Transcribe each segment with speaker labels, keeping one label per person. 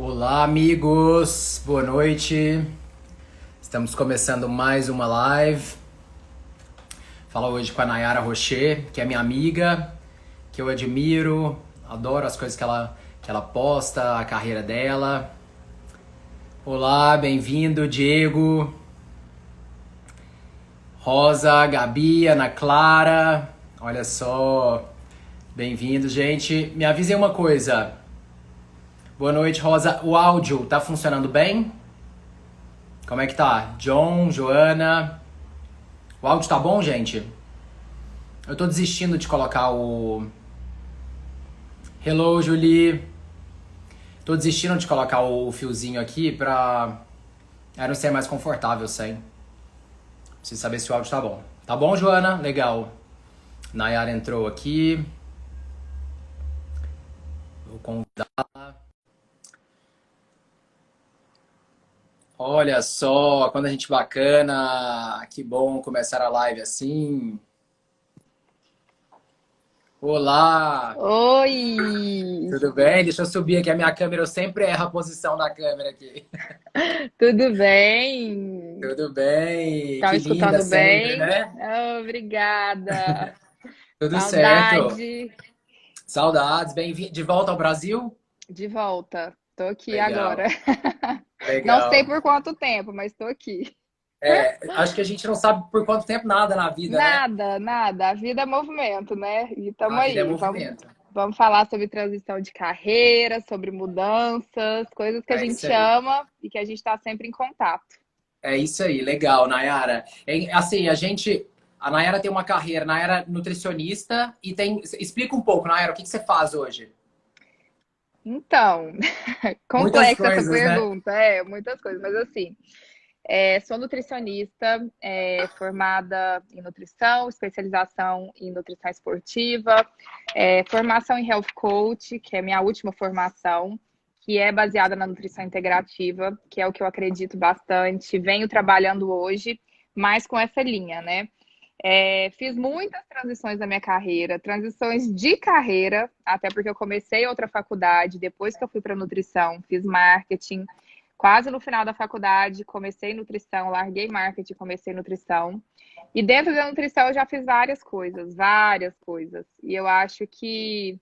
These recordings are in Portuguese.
Speaker 1: Olá, amigos, boa noite. Estamos começando mais uma live. Falo hoje com a Nayara Rocher, que é minha amiga, que eu admiro, adoro as coisas que ela posta, a carreira dela. Olá, bem-vindo, Diego, Rosa, Gabi, Ana Clara. Olha só, bem-vindo, gente. Me avisem uma coisa. Boa noite, Rosa. O áudio tá funcionando bem? Como é que tá? John, Joana. O áudio tá bom, gente? Eu tô desistindo de colocar o... Hello, Julie. Tô desistindo de colocar o fiozinho aqui pra... não ser mais confortável sem. Preciso saber se o áudio tá bom. Tá bom, Joana? Legal. Nayara entrou aqui. Vou convidar. Olha só, quando a gente bacana. Que bom começar a live assim. Olá,
Speaker 2: Oi,
Speaker 1: tudo bem? Deixa eu subir aqui a minha câmera. Eu sempre erro a posição da câmera aqui.
Speaker 2: tudo bem?
Speaker 1: Tudo bem?
Speaker 2: Estão
Speaker 1: Que linda
Speaker 2: escutando
Speaker 1: sempre,
Speaker 2: bem?
Speaker 1: né?
Speaker 2: Obrigada.
Speaker 1: Tudo certo.
Speaker 2: Saudade.
Speaker 1: Saudades. Bem-vindo de volta ao Brasil?
Speaker 2: De volta. Tô aqui agora.
Speaker 1: Legal,
Speaker 2: Não sei
Speaker 1: legal.
Speaker 2: por quanto tempo, mas tô aqui.
Speaker 1: Acho que a gente não sabe por quanto tempo nada na vida, né?
Speaker 2: Nada, nada. A vida é movimento, né? E
Speaker 1: A
Speaker 2: tamo
Speaker 1: vida é
Speaker 2: aí. Vamos,
Speaker 1: movimento.
Speaker 2: vamos falar sobre transição de carreira, sobre mudanças, coisas que a
Speaker 1: É isso
Speaker 2: gente
Speaker 1: aí.
Speaker 2: ama e que a gente está sempre em contato.
Speaker 1: É isso aí, legal, Nayara. Assim, a Nayara tem uma carreira, Nayara é nutricionista e tem, explica um pouco, Nayara, o que que você faz hoje?
Speaker 2: Então,
Speaker 1: Muitas
Speaker 2: complexa essa
Speaker 1: coisas, né?
Speaker 2: pergunta, muitas coisas, mas assim, sou nutricionista, formada em nutrição, especialização em nutrição esportiva, formação em health coach, que é minha última formação, que é baseada na nutrição integrativa, que é o que eu acredito bastante, venho trabalhando hoje, mais com essa linha, né? Fiz muitas transições na minha carreira, transições de carreira, até porque eu comecei outra faculdade, depois que eu fui para nutrição, fiz marketing. Quase no final da faculdade, comecei nutrição, larguei marketing, comecei nutrição. E dentro da nutrição eu já fiz várias coisas, várias coisas. E eu acho que,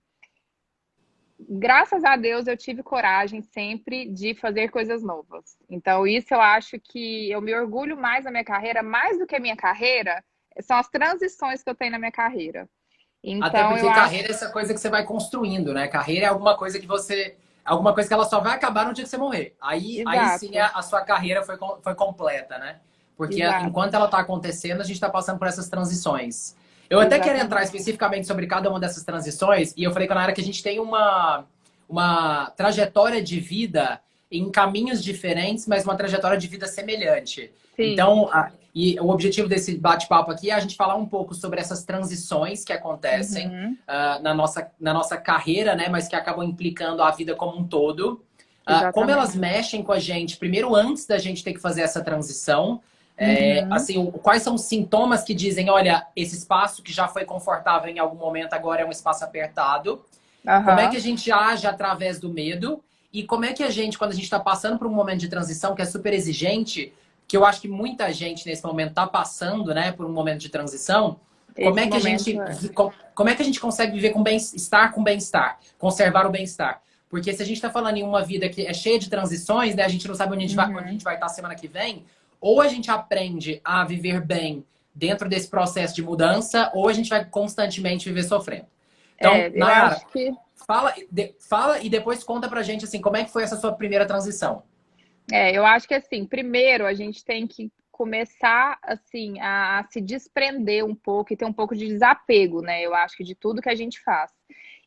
Speaker 2: graças a Deus, eu tive coragem sempre de fazer coisas novas. Então, isso eu acho que eu me orgulho mais na minha carreira, mais do que a minha carreira, são as transições que eu tenho na minha carreira.
Speaker 1: Até
Speaker 2: Então, eu
Speaker 1: porque
Speaker 2: acho.
Speaker 1: carreira é essa coisa que você vai construindo, né? Carreira é alguma coisa que você, alguma coisa que ela só vai acabar no dia que você morrer. Aí sim
Speaker 2: Exato,
Speaker 1: a sua carreira foi completa, né? Porque enquanto
Speaker 2: exato,
Speaker 1: ela está acontecendo, a gente está passando por essas transições. Eu até quero entrar
Speaker 2: exatamente.
Speaker 1: especificamente sobre cada uma dessas transições, e eu falei com a Nayara que a gente tem uma trajetória de vida em caminhos diferentes, mas uma trajetória de vida semelhante.
Speaker 2: Sim.
Speaker 1: Então, e o objetivo desse bate-papo aqui é a gente falar um pouco sobre essas transições que acontecem
Speaker 2: Uhum,
Speaker 1: na nossa carreira, né, mas que acabam implicando a vida como um todo. Como elas
Speaker 2: exatamente.
Speaker 1: mexem com a gente, primeiro antes da gente ter que fazer essa transição,
Speaker 2: Uhum,
Speaker 1: assim, quais são os sintomas que dizem, olha, esse espaço que já foi confortável em algum momento agora é um espaço apertado. Como é que
Speaker 2: aham.
Speaker 1: a gente age através do medo? E como é que a gente, quando a gente está passando por um momento de transição que é super exigente, que eu acho que muita gente nesse momento está passando, né, por um momento de transição, como
Speaker 2: Esse
Speaker 1: é que a
Speaker 2: momento
Speaker 1: gente,
Speaker 2: é.
Speaker 1: como é que a gente consegue viver com bem-estar, conservar o bem-estar? Porque se a gente está falando em uma vida que é cheia de transições, né, a gente não sabe onde a
Speaker 2: Uhum.
Speaker 1: gente vai estar semana que vem, ou a gente aprende a viver bem dentro desse processo de mudança, ou a gente vai constantemente viver sofrendo. Então,
Speaker 2: Eu
Speaker 1: Nayara,
Speaker 2: acho que
Speaker 1: fala e depois conta pra gente assim, como é que foi essa sua primeira transição?
Speaker 2: eu acho que assim, primeiro a gente tem que começar assim a se desprender um pouco e ter um pouco de desapego, né? Eu acho que de tudo que a gente faz.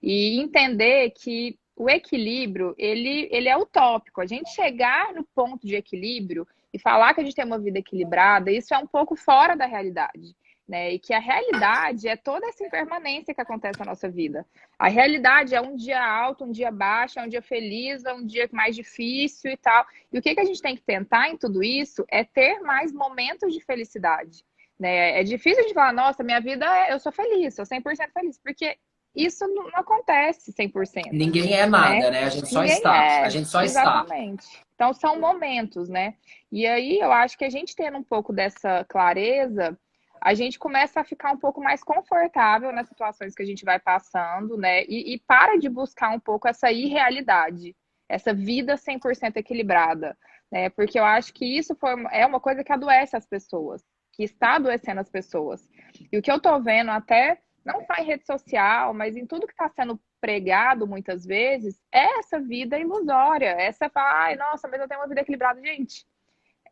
Speaker 2: E entender que o equilíbrio, ele é utópico. A gente chegar no ponto de equilíbrio e falar que a gente tem uma vida equilibrada, isso é um pouco fora da realidade, né? E que a realidade é toda essa impermanência que acontece na nossa vida. A realidade é um dia alto, um dia baixo, é um dia feliz, é um dia mais difícil e tal. E o que a gente tem que tentar em tudo isso é ter mais momentos de felicidade. Né? É difícil de falar, nossa, minha vida, eu sou feliz, sou 100% feliz, porque isso não acontece 100%,
Speaker 1: Ninguém é
Speaker 2: né?
Speaker 1: nada, né? A gente só
Speaker 2: Ninguém
Speaker 1: está. A
Speaker 2: é,
Speaker 1: gente só está.
Speaker 2: exatamente. Então, são momentos, né? E aí, eu acho que a gente tendo um pouco dessa clareza, a gente começa a ficar um pouco mais confortável nas situações que a gente vai passando, né? E para de buscar um pouco essa irrealidade, essa vida 100% equilibrada, né? Porque eu acho que isso é uma coisa que adoece as pessoas, que está adoecendo as pessoas. E o que eu tô vendo até, não só em rede social, mas em tudo que está sendo pregado muitas vezes, é essa vida ilusória. Essa fala, ai, nossa, mas eu tenho uma vida equilibrada. Gente,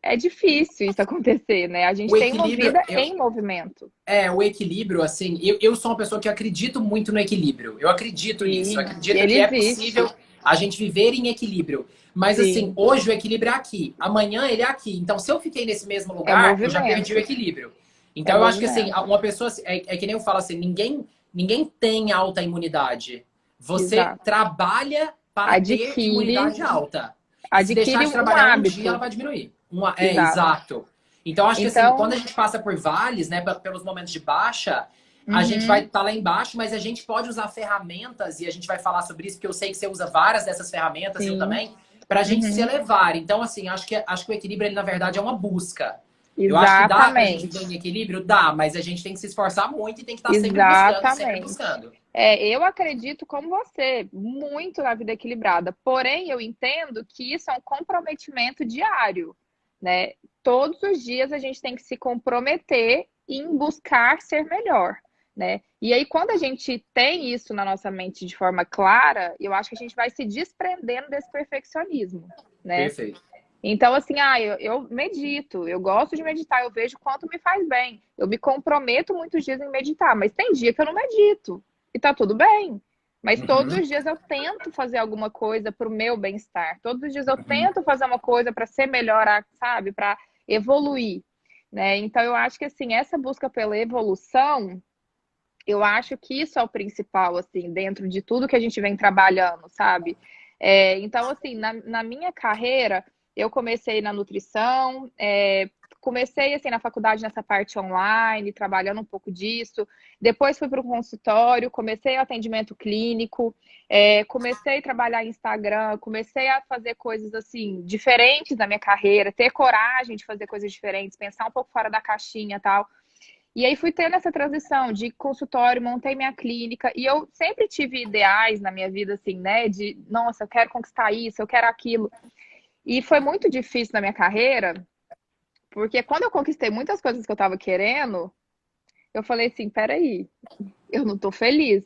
Speaker 2: é difícil isso acontecer, né? A gente
Speaker 1: O
Speaker 2: tem uma
Speaker 1: equilíbrio,
Speaker 2: vida em movimento.
Speaker 1: o equilíbrio, assim, eu sou uma pessoa que acredito muito no equilíbrio. Eu acredito nisso. Eu
Speaker 2: Sim, e
Speaker 1: acredito
Speaker 2: ele
Speaker 1: que é possível
Speaker 2: existe.
Speaker 1: a gente viver em equilíbrio. Mas, assim,
Speaker 2: Sim,
Speaker 1: hoje o equilíbrio é aqui. Amanhã ele é aqui. Então, se eu fiquei nesse mesmo
Speaker 2: é
Speaker 1: lugar, eu já perdi o
Speaker 2: movimento.
Speaker 1: equilíbrio.
Speaker 2: É
Speaker 1: Então, eu acho que, assim,
Speaker 2: movimento.
Speaker 1: uma pessoa... É que nem eu falo assim, ninguém tem alta imunidade. Você
Speaker 2: Exato.
Speaker 1: trabalha para ter
Speaker 2: Adquire,
Speaker 1: imunidade alta. E se deixar
Speaker 2: adquire
Speaker 1: de
Speaker 2: um
Speaker 1: trabalhar um dia, ela
Speaker 2: hábito.
Speaker 1: vai diminuir.
Speaker 2: Exato.
Speaker 1: Exato. Então, acho que assim, quando
Speaker 2: Então,
Speaker 1: a gente passa por vales, né, pelos momentos de baixa, a gente vai
Speaker 2: uhum,
Speaker 1: estar lá embaixo, mas a gente pode usar ferramentas, e a gente vai falar sobre isso, porque eu sei que você usa várias dessas ferramentas, eu
Speaker 2: sim,
Speaker 1: também, para a gente se
Speaker 2: uhum,
Speaker 1: elevar. Então, assim, acho que o equilíbrio, ele, na verdade, é uma busca. Eu acho que dá pra gente viver em
Speaker 2: exatamente.
Speaker 1: equilíbrio? Dá, mas a gente tem que se esforçar muito e tem que estar sempre buscando, sempre
Speaker 2: Exatamente.
Speaker 1: buscando.
Speaker 2: Eu acredito, como você, muito na vida equilibrada. Porém, eu entendo que isso é um comprometimento diário, né? Todos os dias a gente tem que se comprometer em buscar ser melhor, né? E aí, quando a gente tem isso na nossa mente de forma clara, eu acho que a gente vai se desprendendo desse perfeccionismo, né?
Speaker 1: Perfeito.
Speaker 2: Então, assim, eu medito, eu gosto de meditar, eu vejo quanto me faz bem. Eu me comprometo muitos dias em meditar, mas tem dia que eu não medito. E tá tudo bem. Mas todos
Speaker 1: Uhum,
Speaker 2: os dias eu tento fazer alguma coisa para o meu bem-estar. Todos os dias eu
Speaker 1: uhum.
Speaker 2: tento fazer uma coisa para ser melhor, sabe? Para evoluir, né? Então eu acho que assim, essa busca pela evolução, eu acho que isso é o principal, assim, dentro de tudo que a gente vem trabalhando, sabe? Então, assim, na minha carreira, eu comecei na nutrição, comecei, assim, na faculdade nessa parte online, trabalhando um pouco disso. Depois fui para o consultório, comecei o atendimento clínico, comecei a trabalhar em Instagram, comecei a fazer coisas, assim, diferentes na minha carreira, ter coragem de fazer coisas diferentes, pensar um pouco fora da caixinha e tal. E aí fui tendo essa transição de consultório, montei minha clínica e eu sempre tive ideais na minha vida assim, né, de, nossa, eu quero conquistar isso, eu quero aquilo. E foi muito difícil na minha carreira, porque quando eu conquistei muitas coisas que eu estava querendo, eu falei assim, peraí, eu não tô feliz.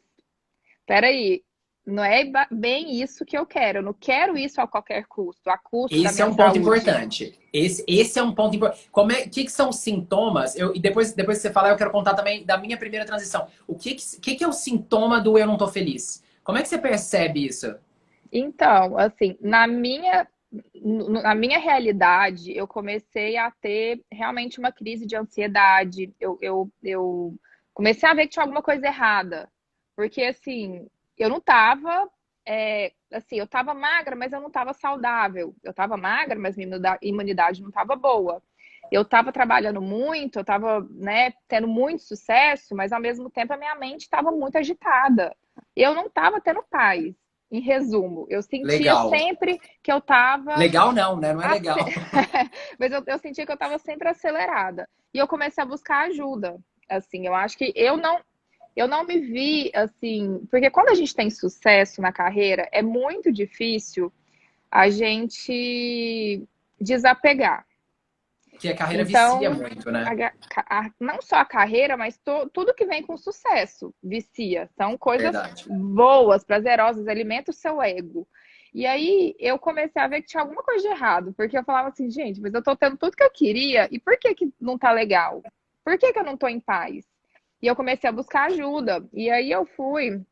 Speaker 2: Peraí, não é bem isso que eu quero. Eu não quero isso a qualquer custo, a custo da
Speaker 1: Esse é
Speaker 2: minha
Speaker 1: um ponto
Speaker 2: saúde.
Speaker 1: importante. Esse é um ponto importante. Que são os sintomas? E depois que você falar, eu quero contar também da minha primeira transição. O que é o sintoma do eu não tô feliz? Como é que você percebe isso?
Speaker 2: Então, assim, na minha realidade, eu comecei a ter realmente uma crise de ansiedade. Eu comecei a ver que tinha alguma coisa errada. Porque, assim, eu não tava, assim, eu tava magra, mas eu não tava saudável. Eu tava magra, mas minha imunidade não tava boa. Eu tava trabalhando muito, eu tava, né, tendo muito sucesso, mas ao mesmo tempo a minha mente estava muito agitada. Eu não tava tendo paz. Em resumo, eu sentia
Speaker 1: Legal.
Speaker 2: sempre que eu estava.
Speaker 1: Legal não, né? Não é legal.
Speaker 2: Mas eu sentia que eu estava sempre acelerada. E eu comecei a buscar ajuda. Assim, eu acho que eu não me vi assim. Porque quando a gente tem sucesso na carreira, é muito difícil a gente desapegar.
Speaker 1: Que a carreira vicia
Speaker 2: Então,
Speaker 1: muito, né?
Speaker 2: não só a carreira, mas tudo que vem com sucesso vicia. São coisas
Speaker 1: Verdade.
Speaker 2: boas, prazerosas, alimenta o seu ego. E aí eu comecei a ver que tinha alguma coisa de errado, porque eu falava assim, gente, mas eu tô tendo tudo que eu queria, e por que que não tá legal? Por que que eu não tô em paz? E eu comecei a buscar ajuda. E aí eu fui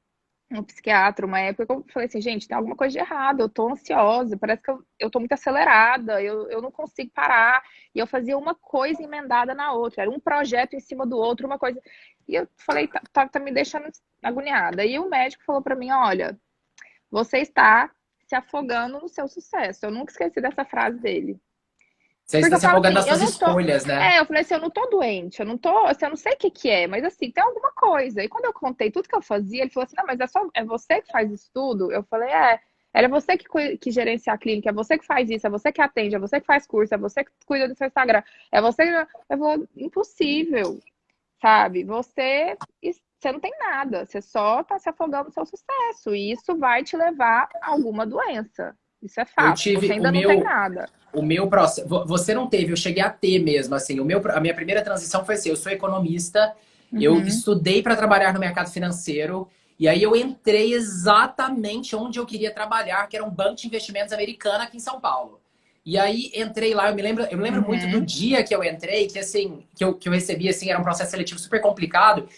Speaker 2: um psiquiatra, uma época que eu falei assim, gente, tem alguma coisa de errado, eu tô ansiosa, parece que eu tô muito acelerada, eu não consigo parar. E eu fazia uma coisa emendada na outra, era um projeto em cima do outro, uma coisa. E eu falei, tá me deixando agoniada. E o médico falou pra mim, olha, você está se afogando no seu sucesso. Eu nunca esqueci dessa frase dele.
Speaker 1: Você
Speaker 2: Porque
Speaker 1: está
Speaker 2: eu
Speaker 1: se
Speaker 2: falo
Speaker 1: afogando
Speaker 2: assim,
Speaker 1: nas
Speaker 2: eu
Speaker 1: suas
Speaker 2: não tô.
Speaker 1: escolhas, né?
Speaker 2: É, eu falei assim, eu não tô doente, eu não tô, assim, eu não sei o que que é, mas assim, tem alguma coisa. E quando eu contei tudo que eu fazia, ele falou assim, não, mas é você que faz isso tudo? Eu falei, era você que gerencia a clínica, é você que faz isso, é você que atende, é você que faz curso, é você que cuida do seu Instagram, é você que. Eu vou, impossível, sabe? Você não tem nada, você só tá se afogando no seu sucesso, e isso vai te levar a alguma doença. Isso é
Speaker 1: Eu
Speaker 2: fato, você
Speaker 1: tive
Speaker 2: ainda não tem nada.
Speaker 1: o meu processo. Você não teve, eu cheguei a ter mesmo, assim. A minha primeira transição foi assim: eu sou economista, eu
Speaker 2: Uhum,
Speaker 1: estudei para trabalhar no mercado financeiro, e aí eu entrei exatamente onde eu queria trabalhar, que era um banco de investimentos americano aqui em São Paulo. E aí entrei lá, eu me lembro muito do
Speaker 2: uhum.
Speaker 1: dia que eu entrei, que assim, que eu recebi, assim, era um processo seletivo super complicado.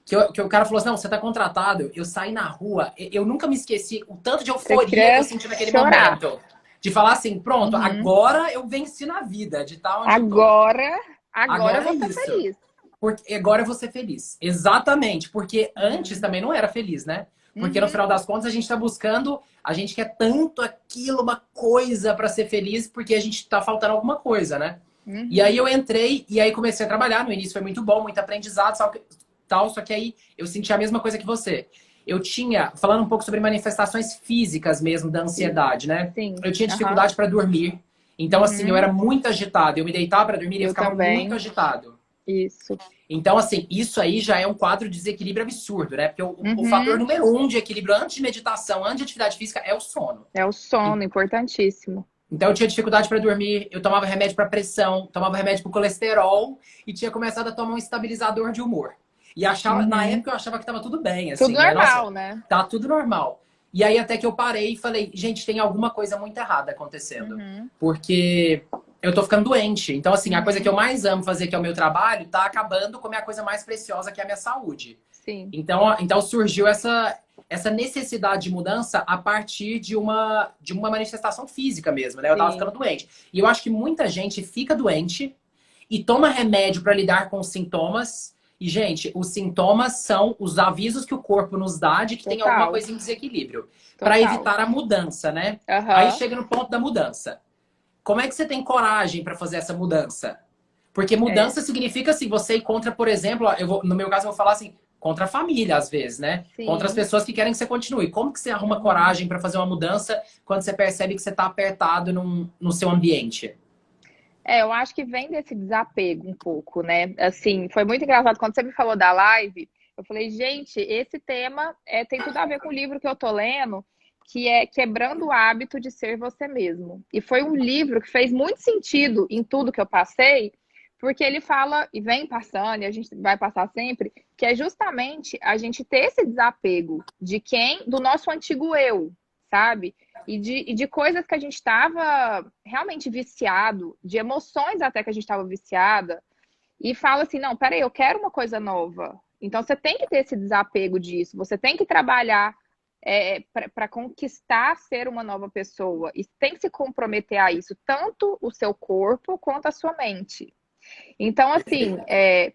Speaker 1: Que o cara falou assim: não, você tá contratado. Eu saí na rua, eu nunca me esqueci o tanto de
Speaker 2: Você
Speaker 1: euforia que eu
Speaker 2: queria
Speaker 1: senti naquele
Speaker 2: chorar.
Speaker 1: momento. De falar assim: pronto,
Speaker 2: Uhum.
Speaker 1: agora eu venci na vida, de estar onde eu tô.
Speaker 2: Agora, agora eu
Speaker 1: Agora é
Speaker 2: vou ser
Speaker 1: isso.
Speaker 2: feliz.
Speaker 1: Porque agora eu vou ser feliz. Exatamente. Porque antes
Speaker 2: Uhum.
Speaker 1: também não era feliz, né? Porque no
Speaker 2: Uhum.
Speaker 1: final das contas a gente tá buscando, a gente quer tanto aquilo, uma coisa para ser feliz, porque a gente tá faltando alguma coisa, né? E aí
Speaker 2: Uhum.
Speaker 1: eu entrei e aí comecei a trabalhar. No início foi muito bom, muito aprendizado, só que aí eu senti a mesma coisa que você. Eu tinha, falando um pouco sobre manifestações físicas mesmo da ansiedade, né?
Speaker 2: Sim.
Speaker 1: Eu tinha
Speaker 2: Aham.
Speaker 1: dificuldade para dormir. Então, assim, eu
Speaker 2: Uhum.
Speaker 1: era muito agitado. Eu me deitava para dormir e eu
Speaker 2: Eu
Speaker 1: ficava muito
Speaker 2: também.
Speaker 1: agitado.
Speaker 2: Isso.
Speaker 1: Então, assim, isso aí já é um quadro de desequilíbrio absurdo, né? Porque o fator
Speaker 2: Uhum.
Speaker 1: número um de equilíbrio antes de meditação, antes de atividade física, é o sono.
Speaker 2: É o sono, importantíssimo.
Speaker 1: Então, eu tinha dificuldade para dormir, eu tomava remédio para pressão, tomava remédio para colesterol e tinha começado a tomar um estabilizador de humor. E achava, na
Speaker 2: Uhum.
Speaker 1: época eu achava que estava tudo bem,
Speaker 2: Tudo
Speaker 1: assim, né? Nossa,
Speaker 2: normal, né?
Speaker 1: tá tudo normal. E aí até que eu parei e falei, gente, tem alguma coisa muito errada acontecendo.
Speaker 2: Uhum.
Speaker 1: Porque eu tô ficando doente. Então, assim, a coisa que
Speaker 2: Uhum.
Speaker 1: eu mais amo fazer, que é o meu trabalho, tá acabando com a minha coisa mais preciosa, que é a minha saúde.
Speaker 2: Sim.
Speaker 1: Então surgiu essa necessidade de mudança a partir de uma manifestação física mesmo, né? Eu tava ficando
Speaker 2: Sim.
Speaker 1: doente. E eu acho que muita gente fica doente e toma remédio para lidar com os sintomas. E, gente, os sintomas são os avisos que o corpo nos dá de que tem alguma
Speaker 2: Total.
Speaker 1: coisa em desequilíbrio, para
Speaker 2: Total.
Speaker 1: evitar a mudança, né? Aí
Speaker 2: Aham.
Speaker 1: chega no ponto da mudança. Como é que você tem coragem para fazer essa mudança? Porque
Speaker 2: É.
Speaker 1: mudança significa assim, você ir contra, por exemplo, no meu caso eu vou falar assim, contra a família às vezes, né? Contra as
Speaker 2: Sim.
Speaker 1: pessoas que querem que você continue. Como que você arruma
Speaker 2: Uhum.
Speaker 1: coragem para fazer uma mudança quando você percebe que você está apertado no seu ambiente?
Speaker 2: É, eu acho que vem desse desapego um pouco, né? Assim, foi muito engraçado quando você me falou da live. Eu falei, gente, esse tema tem tudo a ver com o livro que eu tô lendo, que é Quebrando o Hábito de Ser Você Mesmo. E foi um livro que fez muito sentido em tudo que eu passei, porque ele fala, e vem passando, e a gente vai passar sempre, que é justamente a gente ter esse desapego de quem, do nosso antigo eu, sabe? E de coisas que a gente estava realmente viciado, de emoções até que a gente estava viciada, e fala assim: não, peraí, eu quero uma coisa nova. Então você tem que ter esse desapego disso, você tem que trabalhar para conquistar ser uma nova pessoa, e tem que se comprometer a isso, tanto o seu corpo quanto a sua mente. Então, assim,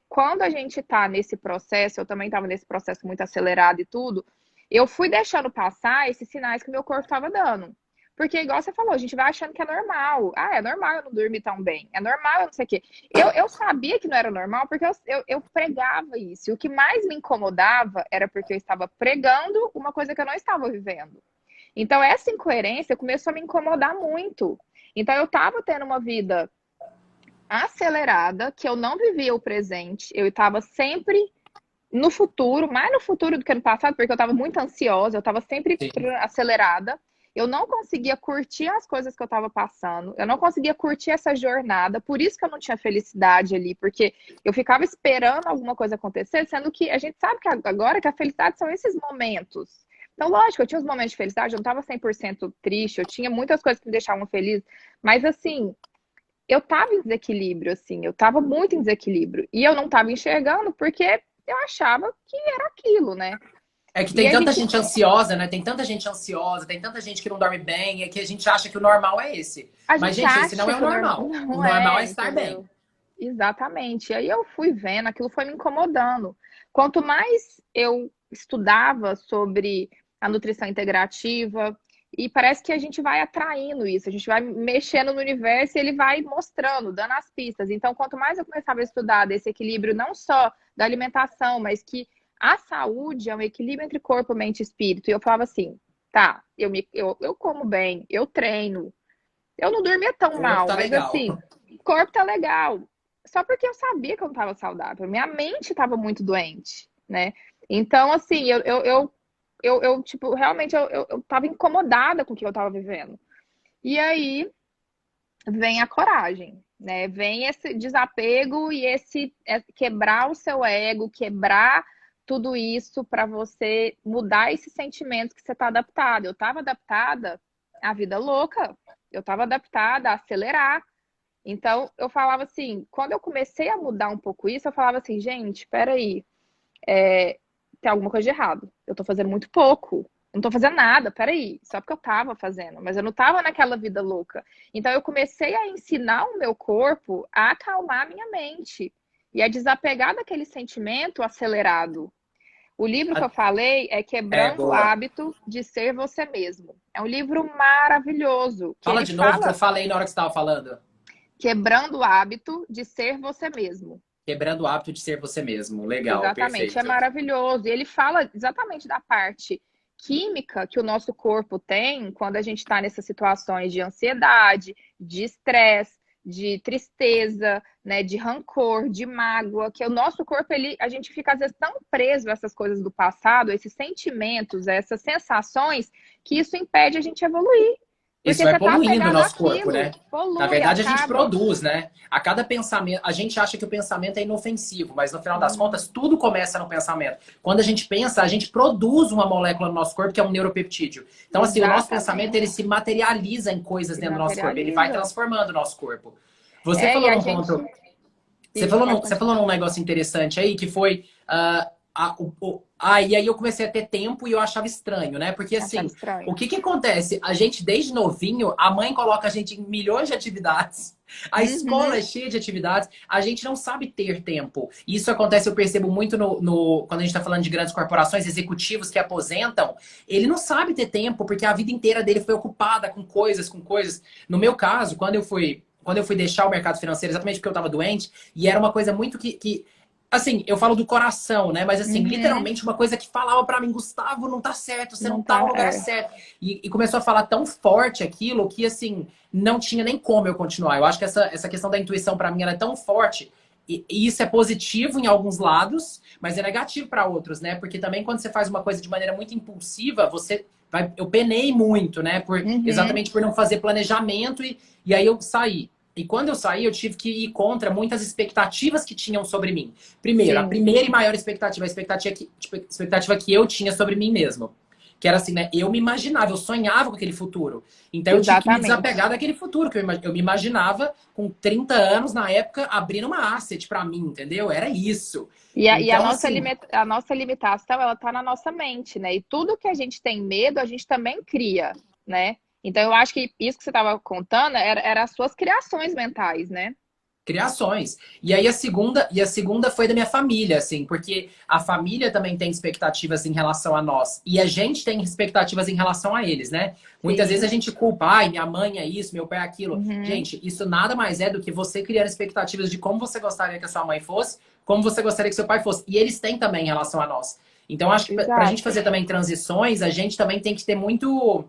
Speaker 2: quando a gente está nesse processo, eu também estava nesse processo muito acelerado e tudo, eu fui deixando passar esses sinais que meu corpo estava dando. Porque, igual você falou, a gente vai achando que é normal. Ah, é normal eu não dormir tão bem. É normal eu não sei o quê. Eu sabia que não era normal porque eu pregava isso. E o que mais me incomodava era porque eu estava pregando uma coisa que eu não estava vivendo. Então, essa incoerência começou a me incomodar muito. Então, eu estava tendo uma vida acelerada, que eu não vivia o presente, eu estava sempre no futuro, mais no futuro do que no passado, porque eu estava muito ansiosa, eu estava sempre
Speaker 1: Sim.
Speaker 2: acelerada. Eu não conseguia curtir as coisas que eu estava passando, eu não conseguia curtir essa jornada, por isso que eu não tinha felicidade ali, porque eu ficava esperando alguma coisa acontecer, sendo que a gente sabe que agora que a felicidade são esses momentos. Então, lógico, eu tinha os momentos de felicidade, eu não estava 100% triste, eu tinha muitas coisas que me deixavam feliz, mas assim, eu tava em desequilíbrio, assim, eu tava muito em desequilíbrio. E eu não tava enxergando porque eu achava que era aquilo, né?
Speaker 1: É que
Speaker 2: E
Speaker 1: tem
Speaker 2: a
Speaker 1: tanta
Speaker 2: gente,
Speaker 1: gente ansiosa, né? Tem tanta gente ansiosa, tem tanta gente que não dorme bem, é que a gente acha que o normal é esse.
Speaker 2: a
Speaker 1: Mas,
Speaker 2: gente
Speaker 1: gente, esse não
Speaker 2: acha
Speaker 1: é o
Speaker 2: que o normal
Speaker 1: normal. O
Speaker 2: não
Speaker 1: normal é
Speaker 2: é,
Speaker 1: estar bem.
Speaker 2: entendeu? Exatamente. E aí eu fui vendo, aquilo foi me incomodando. Quanto mais eu estudava sobre a nutrição integrativa, e parece que a gente vai atraindo isso, a gente vai mexendo no universo e ele vai mostrando, dando as pistas. Então, quanto mais eu começava a estudar desse equilíbrio, não só da alimentação, mas que a saúde é um equilíbrio entre corpo, mente e espírito. E eu falava assim, tá, eu como bem, eu treino, eu não dormia
Speaker 1: O
Speaker 2: tão
Speaker 1: corpo
Speaker 2: mal,
Speaker 1: tá
Speaker 2: mas
Speaker 1: legal.
Speaker 2: assim, o corpo tá legal. Só porque eu sabia que eu não estava saudável. Minha mente estava muito doente, né? Então, assim, tipo, realmente eu tava incomodada com o que eu tava vivendo. E aí vem a coragem, né? Vem esse desapego e esse quebrar o seu ego, quebrar tudo isso para você mudar esse sentimento que você tá adaptado. Eu tava adaptada à vida louca, eu tava adaptada a acelerar. Então, eu falava assim, quando eu comecei a mudar um pouco isso, eu falava assim, gente, peraí, tem alguma coisa de errado. Eu tô fazendo muito pouco. Eu não tô fazendo nada, peraí. Só porque eu tava fazendo, mas eu não tava naquela vida louca. Então eu comecei a ensinar o meu corpo a acalmar a minha mente e a desapegar daquele sentimento acelerado. O livro que eu falei é
Speaker 1: É,
Speaker 2: Quebrando o
Speaker 1: boa.
Speaker 2: Hábito de Ser Você Mesmo. É um livro maravilhoso, que
Speaker 1: Fala
Speaker 2: ele
Speaker 1: de novo que eu
Speaker 2: fala
Speaker 1: falei na hora que você estava falando.
Speaker 2: quebrando o hábito de ser você mesmo.
Speaker 1: Quebrando o hábito de ser você mesmo. Legal,
Speaker 2: Exatamente, é
Speaker 1: perfeito.
Speaker 2: maravilhoso. E ele fala exatamente da parte química que o nosso corpo tem quando a gente está nessas situações de ansiedade, de estresse, de tristeza, né, de rancor, de mágoa, que o nosso corpo, a gente fica às vezes tão preso a essas coisas do passado, a esses sentimentos, a essas sensações, que isso impede a gente evoluir.
Speaker 1: Isso
Speaker 2: Porque
Speaker 1: vai
Speaker 2: você tá
Speaker 1: poluindo o
Speaker 2: apegado
Speaker 1: nosso corpo,
Speaker 2: àquilo,
Speaker 1: né? Na
Speaker 2: polui,
Speaker 1: verdade, a gente
Speaker 2: acaba.
Speaker 1: produz, né? A cada pensamento, a gente acha que o pensamento é inofensivo, mas no final das
Speaker 2: Hum,
Speaker 1: contas, tudo começa no pensamento. Quando a gente pensa, a gente produz uma molécula no nosso corpo que é um neuropeptídeo. Então, assim, o nosso pensamento ele
Speaker 2: exatamente,
Speaker 1: se materializa em coisas
Speaker 2: se
Speaker 1: dentro do nosso corpo, ele vai
Speaker 2: materializa.
Speaker 1: transformando o nosso corpo. Você
Speaker 2: E
Speaker 1: falou
Speaker 2: a
Speaker 1: num
Speaker 2: gente.
Speaker 1: ponto
Speaker 2: Isso, pode
Speaker 1: você falou num
Speaker 2: continuar.
Speaker 1: negócio interessante aí, que foi. E aí eu comecei a ter tempo e eu achava estranho, né? Porque
Speaker 2: Achava
Speaker 1: assim, o
Speaker 2: estranho.
Speaker 1: que que acontece? A gente, desde novinho, a mãe coloca a gente em milhões de atividades, a escola
Speaker 2: Uhum,
Speaker 1: é cheia de atividades, a gente não sabe ter tempo. E isso acontece, eu percebo muito quando a gente tá falando de grandes corporações, executivos que aposentam, ele não sabe ter tempo, porque a vida inteira dele foi ocupada com coisas, com coisas. No meu caso, quando eu fui deixar o mercado financeiro, exatamente porque eu estava doente, e era uma coisa muito assim, eu falo do coração, né? Mas assim,
Speaker 2: uhum.
Speaker 1: literalmente uma coisa que falava pra mim, Gustavo, não tá certo, você não
Speaker 2: Não
Speaker 1: tá no
Speaker 2: tá.
Speaker 1: lugar certo. E começou a falar tão forte aquilo que, assim, não tinha nem como eu continuar. Eu acho que essa questão da intuição pra mim ela é tão forte. E isso é positivo em alguns lados, mas é negativo para outros, né? Porque também quando você faz uma coisa de maneira muito impulsiva, você vai. Eu penei muito, né?
Speaker 2: Uhum.
Speaker 1: Exatamente por não fazer planejamento, e aí eu saí. E quando eu saí, eu tive que ir contra muitas expectativas que tinham sobre mim. Primeiro, a
Speaker 2: Sim,
Speaker 1: primeira e maior expectativa, expectativa que eu tinha sobre mim mesmo. Que era assim, né? Eu me imaginava, eu sonhava com aquele futuro. Então eu tive que me
Speaker 2: exatamente.
Speaker 1: desapegar daquele futuro, que eu me imaginava com 30 anos, na época, abrindo uma asset pra mim, entendeu? Era isso.
Speaker 2: E a
Speaker 1: Então,
Speaker 2: nossa,
Speaker 1: assim,
Speaker 2: a nossa limitação, ela tá na nossa mente, né? E tudo que a gente tem medo, a gente também cria, né? Então, eu acho que isso que você estava contando era as suas criações mentais, né?
Speaker 1: criações. E a segunda foi da minha família, assim, porque a família também tem expectativas em relação a nós e a gente tem expectativas em relação a eles, né? Muitas vezes a
Speaker 2: Sim.
Speaker 1: gente culpa, ai, minha mãe é isso, meu pai é aquilo.
Speaker 2: Uhum.
Speaker 1: Gente, isso nada mais é do que você criar expectativas de como você gostaria que a sua mãe fosse, como você gostaria que seu pai fosse. E eles têm também em relação a nós. Então, acho que para a gente
Speaker 2: Exato.
Speaker 1: fazer também transições, a gente também tem que ter muito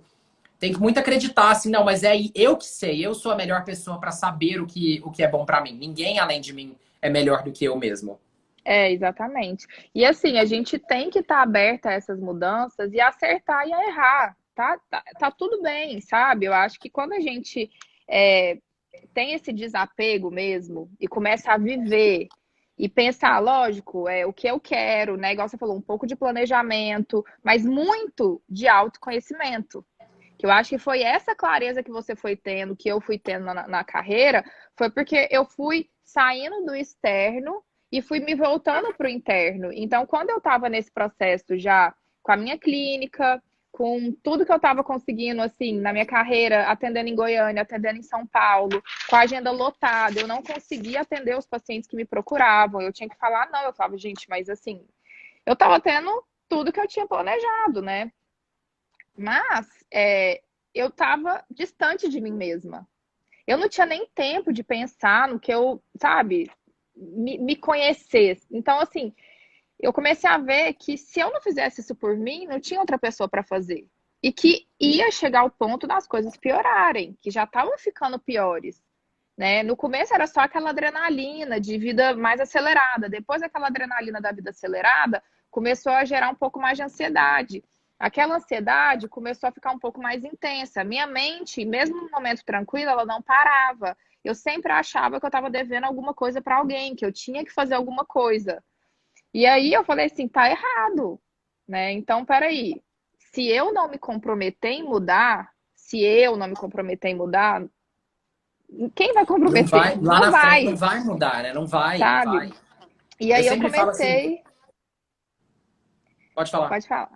Speaker 1: tem que muito acreditar, assim, não, mas é eu que sei, eu sou a melhor pessoa para saber o que é bom para mim. Ninguém além de mim é melhor do que eu mesmo.
Speaker 2: É, exatamente. E assim, a gente tem que estar aberta a essas mudanças e acertar e a errar. Tá tudo bem, sabe? Eu acho que quando a gente tem esse desapego mesmo e começa a viver e pensar, lógico, o que eu quero, né? Igual você falou, um pouco de planejamento, mas muito de autoconhecimento. Que eu acho que foi essa clareza que você foi tendo, que eu fui tendo na carreira, foi porque eu fui saindo do externo e fui me voltando para o interno. Então, quando eu estava nesse processo já com a minha clínica, com tudo que eu estava conseguindo, assim, na minha carreira, atendendo em Goiânia, atendendo em São Paulo, com a agenda lotada, eu não conseguia atender os pacientes que me procuravam. Eu tinha que falar, não, eu falava, gente, mas assim, eu estava tendo tudo que eu tinha planejado, né? Mas eu tava distante de mim mesma. Eu não tinha nem tempo de pensar no que eu, sabe, me conhecer. Então, assim, eu comecei a ver que se eu não fizesse isso por mim, não tinha outra pessoa para fazer. E que ia chegar ao ponto das coisas piorarem, que já estavam ficando piores. Né? No começo era só aquela adrenalina de vida mais acelerada. Depois daquela adrenalina da vida acelerada, começou a gerar um pouco mais de ansiedade. Aquela ansiedade começou a ficar um pouco mais intensa. Minha mente, mesmo no momento tranquilo, ela não parava. Eu sempre achava que eu estava devendo alguma coisa para alguém, que eu tinha que fazer alguma coisa. E aí eu falei assim, tá errado, né? Então, peraí, se eu não me comprometer em mudar, se eu não me comprometer em mudar, quem vai
Speaker 1: Não
Speaker 2: comprometer?
Speaker 1: vai, lá
Speaker 2: Não
Speaker 1: na frente não
Speaker 2: vai,
Speaker 1: vai mudar, né? Não vai, não vai.
Speaker 2: sabe? E
Speaker 1: Eu
Speaker 2: aí eu
Speaker 1: sempre falo assim,
Speaker 2: comecei,
Speaker 1: pode falar.
Speaker 2: pode falar.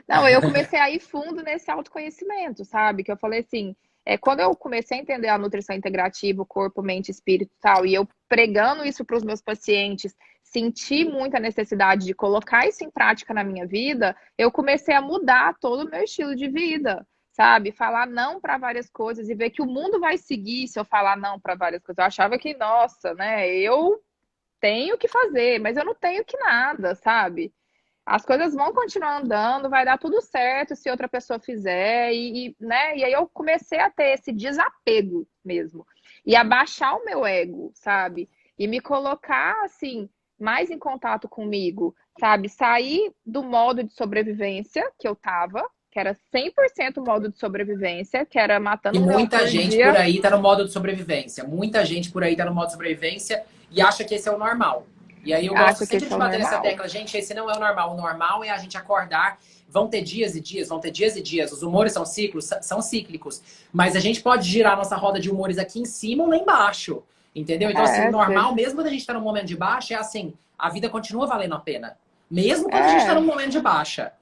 Speaker 2: Não, eu comecei a ir fundo nesse autoconhecimento, sabe? Que eu falei assim, quando eu comecei a entender a nutrição integrativa, o corpo, mente, espírito e tal, e eu pregando isso para os meus pacientes, senti muita necessidade de colocar isso em prática na minha vida, eu comecei a mudar todo o meu estilo de vida, sabe? Falar não para várias coisas e ver que o mundo vai seguir se eu falar não para várias coisas. Eu achava que, nossa, né, eu tenho que fazer, mas eu não tenho que nada, sabe? As coisas vão continuar andando, vai dar tudo certo se outra pessoa fizer, né? E aí eu comecei a ter esse desapego mesmo. E abaixar o meu ego, sabe? E me colocar, assim, mais em contato comigo, sabe? Sair do modo de sobrevivência que eu tava, que era 100% modo de sobrevivência, que era
Speaker 1: E
Speaker 2: matando um leão
Speaker 1: muita
Speaker 2: por
Speaker 1: gente por
Speaker 2: dia.
Speaker 1: aí tá no modo de sobrevivência. Muita gente por aí tá no modo de sobrevivência e acha que esse é o normal. E aí eu gosto
Speaker 2: Acho que
Speaker 1: sempre
Speaker 2: esse é
Speaker 1: de
Speaker 2: o
Speaker 1: bater nessa
Speaker 2: normal.
Speaker 1: tecla. Gente, esse não é o normal. O normal é a gente acordar. Vão ter dias e dias, vão ter dias e dias. Os humores são ciclos, são cíclicos. Mas a gente pode girar nossa roda de humores aqui em cima ou lá embaixo. Entendeu? Então, assim, o
Speaker 2: É,
Speaker 1: normal, mesmo quando a gente tá num momento de baixa, é assim, a vida continua valendo a pena. Mesmo quando a gente tá num
Speaker 2: é.
Speaker 1: momento de baixa.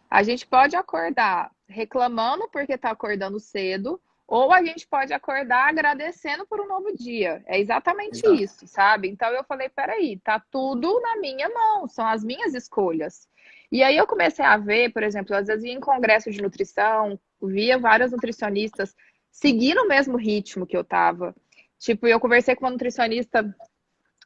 Speaker 2: A gente pode acordar reclamando porque está acordando cedo, ou a gente pode acordar agradecendo por um novo dia. É exatamente
Speaker 1: Exato.
Speaker 2: isso, sabe? Então eu falei, peraí, tá tudo na minha mão, são as minhas escolhas. E aí eu comecei a ver, por exemplo, às vezes ia em congresso de nutrição, via várias nutricionistas seguindo o mesmo ritmo que eu tava. Tipo, eu conversei com uma nutricionista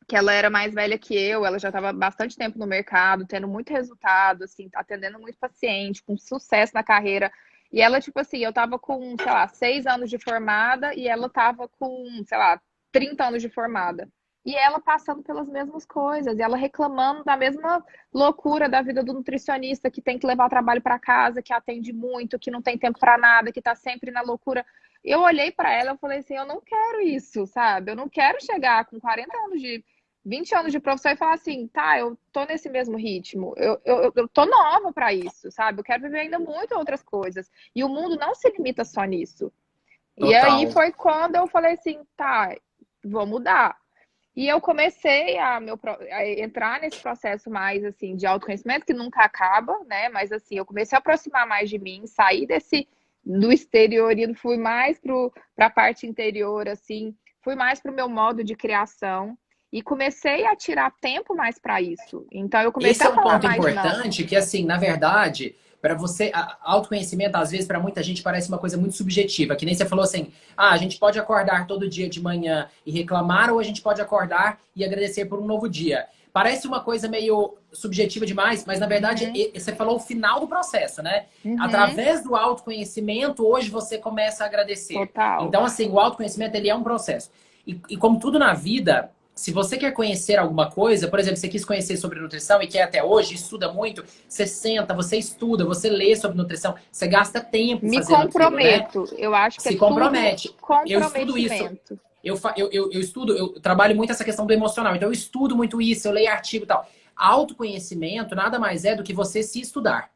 Speaker 2: que ela era mais velha que eu, ela já estava bastante tempo no mercado, tendo muito resultado, assim, atendendo muito paciente, com sucesso na carreira. E ela, tipo assim, eu tava com, sei lá, 6 anos de formada e ela tava com, sei lá, 30 anos de formada. E ela passando pelas mesmas coisas, e ela reclamando da mesma loucura da vida do nutricionista que tem que levar o trabalho para casa, que atende muito, que não tem tempo para nada, que tá sempre na loucura. Eu olhei para ela e falei assim, eu não quero isso, sabe? Eu não quero chegar com 40 anos de 20 anos de profissão e falar assim, tá, eu tô nesse mesmo ritmo, eu tô nova para isso, sabe? Eu quero viver ainda muito outras coisas. E o mundo não se limita só nisso. E aí
Speaker 1: Total.
Speaker 2: foi quando eu falei assim, tá, vou mudar. E eu comecei a entrar nesse processo mais assim de autoconhecimento que nunca acaba, né? Mas assim, eu comecei a aproximar mais de mim, sair desse do exterior e fui mais para a parte interior, assim, fui mais para o meu modo de criação e comecei a tirar tempo mais para isso. Então eu
Speaker 1: Esse
Speaker 2: comecei
Speaker 1: é
Speaker 2: a
Speaker 1: um
Speaker 2: falar
Speaker 1: ponto
Speaker 2: mais não.
Speaker 1: importante que, assim, na verdade, para você, autoconhecimento, às vezes, para muita gente parece uma coisa muito subjetiva, que nem você falou assim, a gente pode acordar todo dia de manhã e reclamar, ou a gente pode acordar e agradecer por um novo dia. Parece uma coisa meio subjetiva demais, mas na verdade
Speaker 2: Uhum,
Speaker 1: você falou o final do processo, né?
Speaker 2: uhum,
Speaker 1: Através do autoconhecimento, hoje você começa a agradecer.
Speaker 2: total.
Speaker 1: Então, assim, o autoconhecimento ele é um processo. E como tudo na vida, se você quer conhecer alguma coisa, por exemplo, você quis conhecer sobre nutrição e quer até hoje, estuda muito, você senta, você estuda, você lê sobre nutrição, você gasta tempo
Speaker 2: Me
Speaker 1: fazendo aquilo, né?
Speaker 2: comprometo. Eu acho que é
Speaker 1: Se
Speaker 2: tudo
Speaker 1: compromete. Eu estudo isso.
Speaker 2: comprometimento.
Speaker 1: Eu estudo, eu trabalho muito essa questão do emocional, então eu estudo muito isso, eu leio artigo e tal. Autoconhecimento nada mais é do que você se estudar.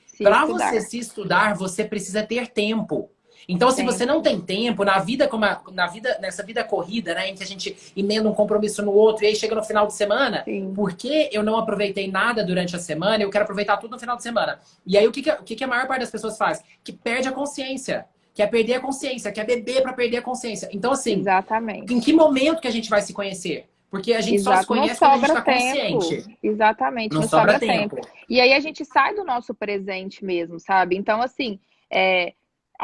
Speaker 2: Se
Speaker 1: Para você
Speaker 2: estudar.
Speaker 1: se estudar, você precisa ter tempo. Então, se você não
Speaker 2: Tempo.
Speaker 1: tem tempo, na vida, na vida, nessa vida corrida, né, em que a gente emenda um compromisso no outro e aí chega no final de semana,
Speaker 2: Sim.
Speaker 1: por que eu não aproveitei nada durante a semana? Eu quero aproveitar tudo no final de semana. E aí, o que a maior parte das pessoas faz? Que perde a consciência. Quer perder a consciência, quer beber para perder a consciência. Então, assim, em
Speaker 2: Exatamente.
Speaker 1: que momento que a gente vai se conhecer? Porque a gente só se
Speaker 2: Exato, não
Speaker 1: conhece quando a gente
Speaker 2: sobra
Speaker 1: está
Speaker 2: tempo.
Speaker 1: consciente.
Speaker 2: Exatamente,
Speaker 1: Não
Speaker 2: não
Speaker 1: sobra
Speaker 2: sobra tempo.
Speaker 1: tempo.
Speaker 2: E aí a gente sai do nosso presente mesmo, sabe? Então, assim,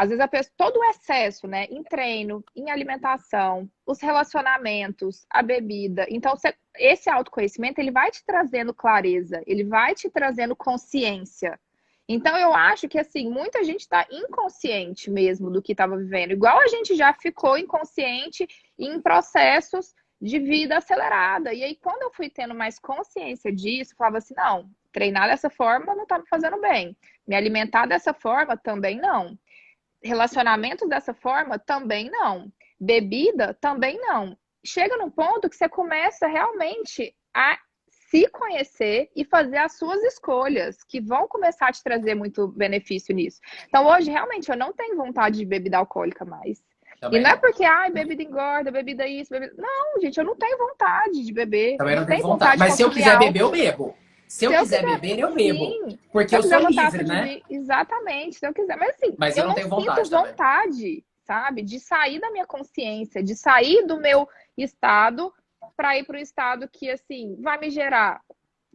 Speaker 2: às vezes a pessoa, todo o excesso, né, em treino, em alimentação, os relacionamentos, a bebida. Então, esse autoconhecimento, ele vai te trazendo clareza, ele vai te trazendo consciência. Então, eu acho que, assim, muita gente está inconsciente mesmo do que estava vivendo. Igual a gente já ficou inconsciente em processos de vida acelerada. E aí, quando eu fui tendo mais consciência disso, eu falava assim, não, treinar dessa forma não está me fazendo bem. Me alimentar dessa forma também não. Relacionamentos dessa forma também não. Bebida também não. Chega num ponto que você começa realmente a se conhecer e fazer as suas escolhas, que vão começar a te trazer muito benefício nisso. Então, hoje, realmente, eu não tenho vontade de bebida alcoólica mais. E
Speaker 1: Também
Speaker 2: não é
Speaker 1: não.
Speaker 2: porque, ai, bebida engorda, bebida isso, bebida... Não, gente, eu não tenho vontade de beber.
Speaker 1: Também
Speaker 2: Não
Speaker 1: não tenho
Speaker 2: tenho
Speaker 1: vontade.
Speaker 2: vontade de
Speaker 1: Mas se eu
Speaker 2: consumir
Speaker 1: quiser beber, eu
Speaker 2: álcool.
Speaker 1: bebo. Se
Speaker 2: Se
Speaker 1: eu
Speaker 2: eu
Speaker 1: quiser
Speaker 2: quiser,
Speaker 1: beber, eu bebo.
Speaker 2: sim.
Speaker 1: Porque
Speaker 2: Se eu
Speaker 1: eu sou
Speaker 2: quiser uma
Speaker 1: livre,
Speaker 2: taça de
Speaker 1: né?
Speaker 2: vinho, exatamente, se eu quiser. Mas assim,
Speaker 1: Mas eu
Speaker 2: eu
Speaker 1: não
Speaker 2: não
Speaker 1: tenho
Speaker 2: sinto
Speaker 1: vontade também.
Speaker 2: vontade, sabe, de sair da minha consciência, de sair do meu estado para ir para o estado que, assim, vai me gerar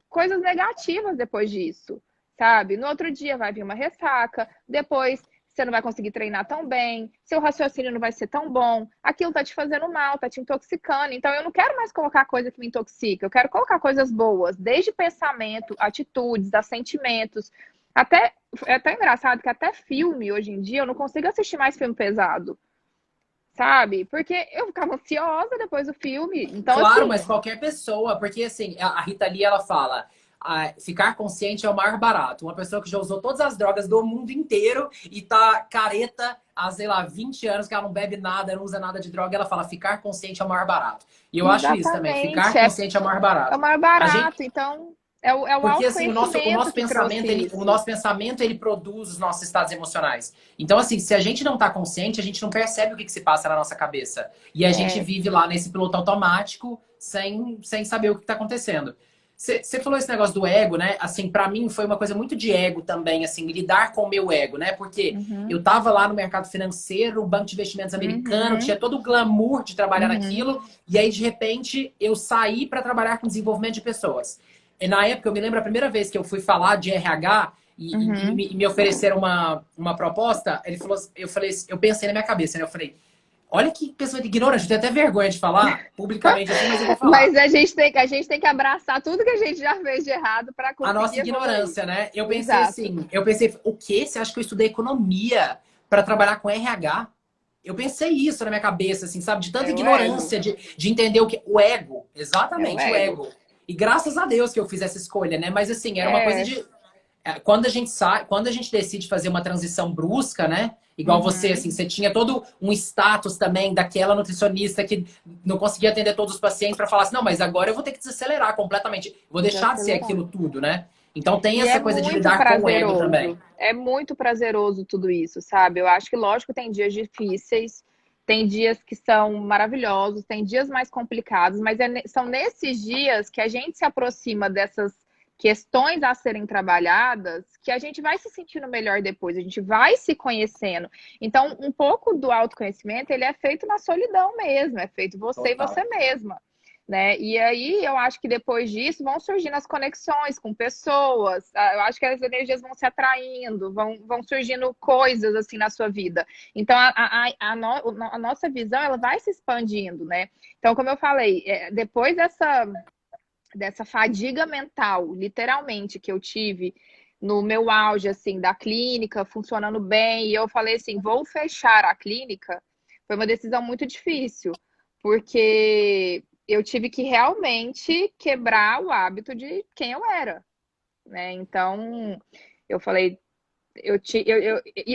Speaker 2: coisas negativas depois disso, sabe? No outro dia vai vir uma ressaca, depois você não vai conseguir treinar tão bem, seu raciocínio não vai ser tão bom, aquilo tá te fazendo mal, tá te intoxicando. Então eu não quero mais colocar coisa que me intoxica, eu quero colocar coisas boas, desde pensamento, atitudes, sentimentos. Até é até engraçado que até filme hoje em dia eu não consigo assistir mais filme pesado, sabe? Porque eu ficava ansiosa depois do filme. Então
Speaker 1: Claro,
Speaker 2: assim,
Speaker 1: mas qualquer pessoa, porque assim, a Rita Lee, ela fala, ficar consciente é o maior barato. Uma pessoa que já usou todas as drogas do mundo inteiro e tá careta há, sei lá, 20 anos, que ela não bebe nada, não usa nada de droga, ela fala, ficar consciente é o maior barato. E eu acho isso também,
Speaker 2: exatamente,
Speaker 1: ficar consciente é o maior
Speaker 2: é
Speaker 1: barato.
Speaker 2: o mais
Speaker 1: A gente,
Speaker 2: barato. Então é o
Speaker 1: porque assim, o
Speaker 2: autoconhecimento
Speaker 1: nosso
Speaker 2: que trouxe
Speaker 1: pensamento, o
Speaker 2: isso.
Speaker 1: nosso pensamento, ele produz os nossos estados emocionais. Então, assim, se a gente não tá consciente, a gente não percebe o que se passa na nossa cabeça. E a gente
Speaker 2: É,
Speaker 1: vive lá nesse piloto automático, sem saber o que tá acontecendo. Você falou esse negócio do ego, né? Assim, pra mim foi uma coisa muito de ego também, assim, lidar com o meu ego, né? Porque
Speaker 2: uhum,
Speaker 1: eu tava lá no mercado financeiro, o banco de investimentos americano,
Speaker 2: uhum,
Speaker 1: tinha todo o glamour de trabalhar
Speaker 2: uhum,
Speaker 1: naquilo, e aí, de repente, eu saí para trabalhar com desenvolvimento de pessoas. E na época, eu me lembro a primeira vez que eu fui falar de RH
Speaker 2: uhum.
Speaker 1: e me ofereceram uma proposta, ele falou, eu falei, eu pensei na minha cabeça, né? Eu falei, olha que pessoa ignorante, eu tenho até vergonha de falar publicamente assim, mas eu vou
Speaker 2: Mas
Speaker 1: falar.
Speaker 2: a gente tem que abraçar tudo que a gente já fez de errado para
Speaker 1: A
Speaker 2: conseguir
Speaker 1: nossa
Speaker 2: evoluir.
Speaker 1: ignorância, né?
Speaker 2: Exato.
Speaker 1: Eu pensei, o quê? Você acha que eu estudei economia para trabalhar com RH? Eu pensei isso na minha cabeça, assim, sabe? De tanta
Speaker 2: É o ego.
Speaker 1: ignorância, de entender o que. O ego,
Speaker 2: É o
Speaker 1: exatamente, o
Speaker 2: ego.
Speaker 1: ego. E graças a Deus que eu fiz essa escolha, né? Mas assim, era uma coisa
Speaker 2: É.
Speaker 1: de. Quando a gente sai, quando a gente decide fazer uma transição brusca, né? Igual você,
Speaker 2: Uhum.
Speaker 1: assim, você tinha todo um status também daquela nutricionista que não conseguia atender todos os pacientes para falar assim, não, mas agora eu vou ter que desacelerar completamente, vou deixar de ser
Speaker 2: Desacelerar.
Speaker 1: aquilo tudo, né? Então tem
Speaker 2: E é
Speaker 1: essa coisa de
Speaker 2: muito
Speaker 1: lidar com o ego também.
Speaker 2: prazeroso. É muito prazeroso tudo isso, sabe? Eu acho que, lógico, tem dias difíceis, tem dias que são maravilhosos, tem dias mais complicados, mas são nesses dias que a gente se aproxima dessas questões a serem trabalhadas que a gente vai se sentindo melhor depois, a gente vai se conhecendo. Então, um pouco do autoconhecimento, ele é feito na solidão mesmo, é feito você e
Speaker 1: Total.
Speaker 2: você mesma. Né? E aí eu acho que depois disso vão surgindo as conexões com pessoas, eu acho que as energias vão se atraindo, vão surgindo coisas assim na sua vida. Então a nossa visão ela vai se expandindo, né? Então, como eu falei, depois dessa fadiga mental, literalmente, que eu tive no meu auge assim da clínica, funcionando bem, e eu falei assim, vou fechar a clínica, foi uma decisão muito difícil, porque eu tive que realmente quebrar o hábito de quem eu era, né? Então, eu falei,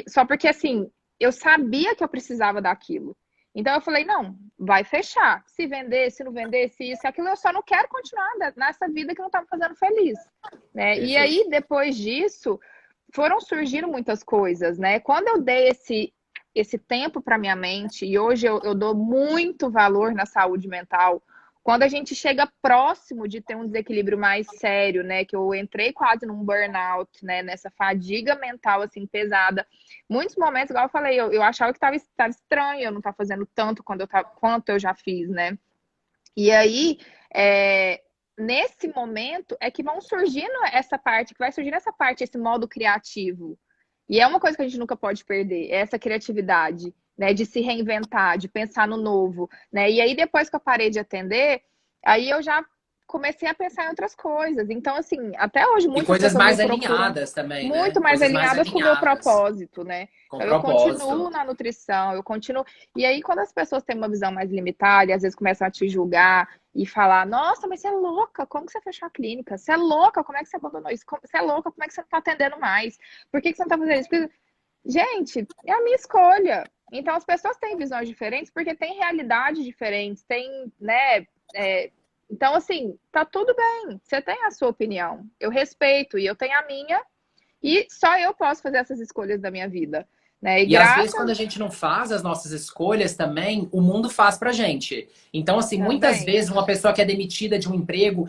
Speaker 2: só porque assim, eu sabia que eu precisava daquilo. Então eu falei, não, vai fechar. Se vender, se não vender, se isso, aquilo, eu só não quero continuar nessa vida que não tá me fazendo feliz, né? E
Speaker 1: Perfeito.
Speaker 2: aí, depois disso, foram surgindo muitas coisas, né? Quando eu dei esse tempo para minha mente, e hoje eu dou muito valor na saúde mental, quando a gente chega próximo de ter um desequilíbrio mais sério, né? Que eu entrei quase num burnout, né? Nessa fadiga mental, assim, pesada. Muitos momentos, igual eu falei, eu achava que tava estranho eu não estar fazendo tanto quanto eu já fiz, né? E aí, nesse momento, é que vão surgindo essa parte, que vai surgindo essa parte, esse modo criativo. E é uma coisa que a gente nunca pode perder, é essa criatividade, né? De se reinventar, de pensar no novo, né? E aí, depois que eu parei de atender, aí eu já comecei a pensar em outras coisas. Então, assim, até hoje
Speaker 1: E
Speaker 2: muitas
Speaker 1: coisas
Speaker 2: pessoas me
Speaker 1: mais
Speaker 2: procuram
Speaker 1: alinhadas também,
Speaker 2: muito
Speaker 1: né?
Speaker 2: mais
Speaker 1: Coisas mais
Speaker 2: alinhadas com o meu
Speaker 1: alinhadas,
Speaker 2: propósito, né?
Speaker 1: com
Speaker 2: Então, eu continuo
Speaker 1: propósito.
Speaker 2: na nutrição, eu continuo. E aí, quando as pessoas têm uma visão mais limitada e às vezes começam a te julgar e falar: Nossa, mas você é louca, como que você fechou a clínica? Você é louca, como é que você abandonou isso? Você é louca, como é que você não tá atendendo mais? Por que que você não tá fazendo isso? Porque, gente, é a minha escolha. Então, as pessoas têm visões diferentes porque têm realidades diferentes, têm, né? Então, assim, tá tudo bem. Você tem a sua opinião. Eu respeito e eu tenho a minha. E só eu posso fazer essas escolhas da minha vida, né? E
Speaker 1: E às vezes, quando
Speaker 2: graças
Speaker 1: a gente não faz as nossas escolhas também, o mundo faz pra gente. Então, assim, muitas
Speaker 2: também.
Speaker 1: vezes, uma pessoa que é demitida de um emprego,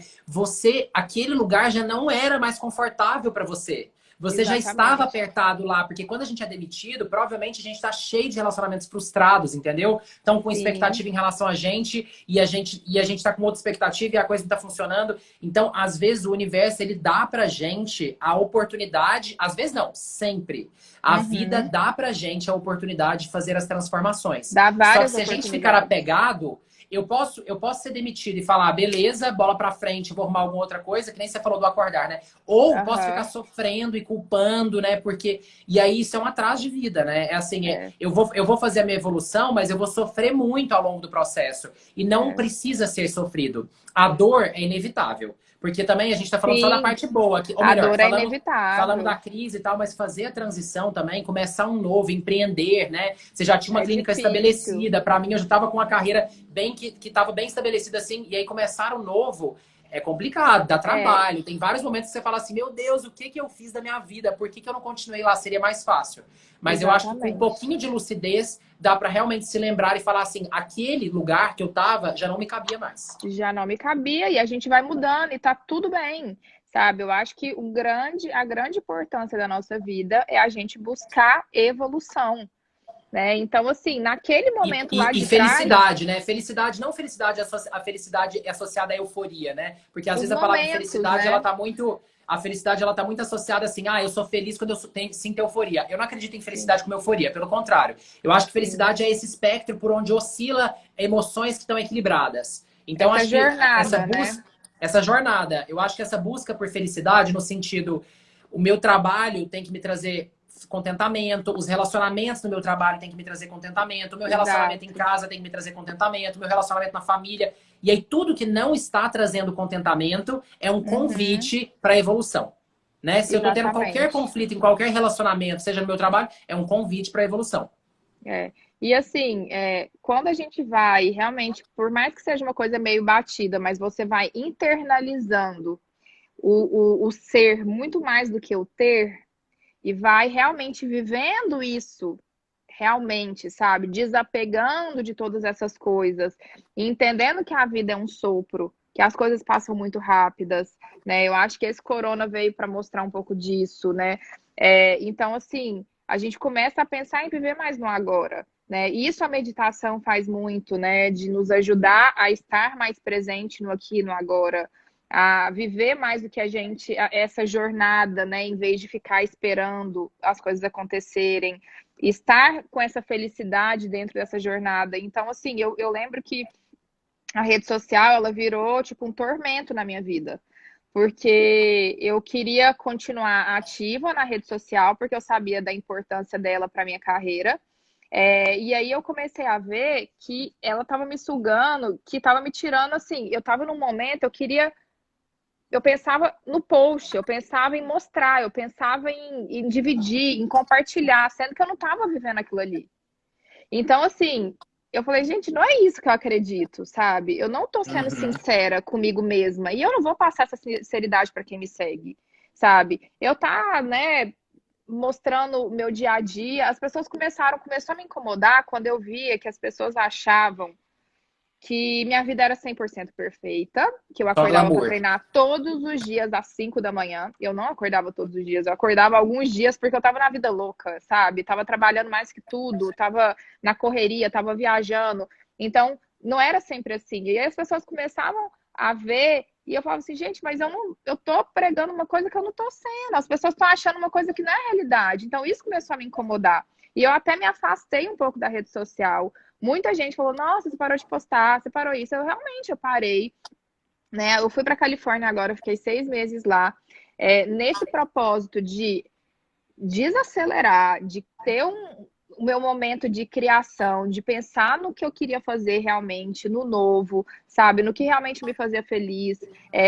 Speaker 1: aquele lugar já não era mais confortável pra você. Você já estava
Speaker 2: Exatamente.
Speaker 1: apertado lá, porque quando a gente é demitido, provavelmente a gente está cheio de relacionamentos frustrados, entendeu? Então, com
Speaker 2: Sim.
Speaker 1: expectativa em relação a gente, e a gente tá com outra expectativa e a coisa não tá funcionando. Então, às vezes, o universo, ele dá pra gente a oportunidade, às vezes não, sempre. A vida
Speaker 2: Uhum.
Speaker 1: dá pra gente a oportunidade de fazer as transformações.
Speaker 2: Dá
Speaker 1: Só que
Speaker 2: várias
Speaker 1: se a gente ficar
Speaker 2: oportunidades.
Speaker 1: apegado, eu posso ser demitido e falar, beleza, bola pra frente, vou arrumar alguma outra coisa, que nem você falou do acordar, né? Ou posso ficar
Speaker 2: Aham.
Speaker 1: sofrendo e culpando, né? Porque. E aí isso é um atraso de vida, né? É assim,
Speaker 2: É,
Speaker 1: eu vou fazer a minha evolução, mas eu vou sofrer muito ao longo do processo. E não
Speaker 2: é.
Speaker 1: precisa ser sofrido. A dor é inevitável. Porque também a gente tá falando só da
Speaker 2: Sim,
Speaker 1: parte boa aqui. Ou
Speaker 2: a
Speaker 1: melhor,
Speaker 2: dor é
Speaker 1: falando da
Speaker 2: inevitável.
Speaker 1: crise e tal, mas fazer a transição também, começar um novo, empreender, né? Você já tinha uma
Speaker 2: É
Speaker 1: clínica
Speaker 2: difícil.
Speaker 1: estabelecida. Para mim, eu já estava com uma carreira bem que estava bem estabelecida assim, e aí começar um novo é complicado, dá
Speaker 2: É,
Speaker 1: trabalho. Tem vários momentos que você fala assim: meu Deus, o que que eu fiz da minha vida? Por que que eu não continuei lá? Seria mais fácil. Mas eu acho que com um
Speaker 2: exatamente.
Speaker 1: pouquinho de lucidez dá para realmente se lembrar e falar assim: aquele lugar que eu tava já não me cabia mais.
Speaker 2: Já não me cabia e a gente vai mudando e tá tudo bem, sabe? Eu acho que a grande importância da nossa vida é a gente buscar evolução, né? Então, assim, naquele
Speaker 1: E,
Speaker 2: momento lá
Speaker 1: e, e
Speaker 2: de trás,
Speaker 1: felicidade, né? Felicidade, não felicidade, a felicidade é associada à euforia, né? Porque às
Speaker 2: os
Speaker 1: vezes a palavra
Speaker 2: momentos,
Speaker 1: felicidade, ela
Speaker 2: né?
Speaker 1: tá muito. A felicidade, ela tá muito associada assim, eu sou feliz quando sinto euforia. Eu não acredito em
Speaker 2: Sim,
Speaker 1: felicidade como euforia, pelo contrário. Eu acho que
Speaker 2: sim.
Speaker 1: felicidade é esse espectro por onde oscila emoções que estão equilibradas. Então,
Speaker 2: Essa
Speaker 1: acho que essa
Speaker 2: jornada, né?
Speaker 1: busca, essa jornada, eu acho que essa busca por felicidade, no sentido, o meu trabalho tem que me trazer contentamento, os relacionamentos no meu trabalho têm que me trazer contentamento, o meu relacionamento em
Speaker 2: Exato.
Speaker 1: casa tem que me trazer contentamento, o meu relacionamento na família. E aí tudo que não está trazendo contentamento é um
Speaker 2: Uhum,
Speaker 1: convite para a evolução. Né? Se eu estou tendo qualquer
Speaker 2: exatamente.
Speaker 1: conflito em qualquer relacionamento, seja no meu trabalho, é um convite para a evolução.
Speaker 2: É. E assim, quando a gente vai realmente, por mais que seja uma coisa meio batida, mas você vai internalizando o ser muito mais do que o ter, e vai realmente vivendo isso, realmente, sabe? Desapegando de todas essas coisas, e entendendo que a vida é um sopro, que as coisas passam muito rápidas, né? Eu acho que esse corona veio para mostrar um pouco disso, né? Então, assim, a gente começa a pensar em viver mais no agora. Né? E isso a meditação faz muito, né? De nos ajudar a estar mais presente no aqui e no agora, a viver mais do que a gente, essa jornada, né? Em vez de ficar esperando as coisas acontecerem, estar com essa felicidade dentro dessa jornada. Então, assim, eu lembro que a rede social, ela virou tipo um tormento na minha vida. Porque eu queria continuar ativa na rede social, porque eu sabia da importância dela para minha carreira. E aí eu comecei a ver que ela estava me sugando, que estava me tirando assim. Eu estava num momento, eu pensava no post, eu pensava em mostrar, eu pensava em dividir, em compartilhar, sendo que eu não estava vivendo aquilo ali. Então, assim, eu falei, gente, não é isso que eu acredito, sabe? Eu não tô sendo
Speaker 1: Uhum.
Speaker 2: sincera comigo mesma e eu não vou passar essa sinceridade para quem me segue, sabe? Eu tá, né, mostrando o meu dia a dia, as pessoas começou a me incomodar quando eu via que as pessoas achavam que minha vida era 100% perfeita, que eu
Speaker 1: Só
Speaker 2: acordava para
Speaker 1: glamour.
Speaker 2: treinar todos os dias às 5 da manhã. Eu não acordava todos os dias, eu acordava alguns dias porque eu tava na vida louca, sabe? Tava trabalhando mais que tudo, tava na correria, tava viajando. Então, não era sempre assim. E aí as pessoas começavam a ver E eu falava assim, gente, mas eu tô pregando uma coisa que eu não tô sendo. As pessoas estão achando uma coisa que não é realidade. Então, isso começou a me incomodar. E eu até me afastei um pouco da rede social. Muita gente falou, nossa, você parou de postar, você parou isso. Eu parei, né? Eu fui para Califórnia agora, eu fiquei 6 meses lá. Nesse propósito de desacelerar, de ter o meu momento de criação, de pensar no que eu queria fazer realmente, no novo, sabe? No que realmente me fazia feliz.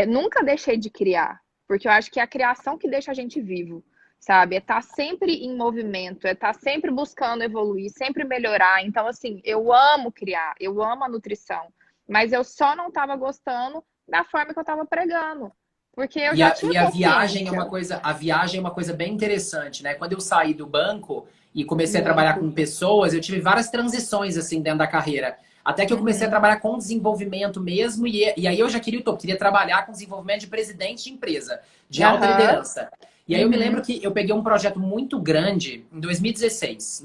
Speaker 2: Nunca deixei de criar, porque eu acho que é a criação que deixa a gente vivo, sabe? É estar sempre em movimento, é estar sempre buscando evoluir, sempre melhorar. Então, assim, eu amo criar, eu amo a nutrição, mas eu só não estava gostando da forma que eu estava pregando. Porque eu já tinha
Speaker 1: A viagem é
Speaker 2: consciência.
Speaker 1: uma coisa, a viagem é uma coisa bem interessante, né? Quando eu saí do banco e comecei a trabalhar
Speaker 2: Muito.
Speaker 1: com pessoas, eu tive várias transições assim dentro da carreira. Até que eu comecei a
Speaker 2: Uhum,
Speaker 1: trabalhar com desenvolvimento mesmo, e aí eu já queria o topo, queria trabalhar com desenvolvimento de presidente de empresa, de alta
Speaker 2: aham,
Speaker 1: liderança. E aí eu me lembro
Speaker 2: uhum,
Speaker 1: que eu peguei um projeto muito grande em 2016,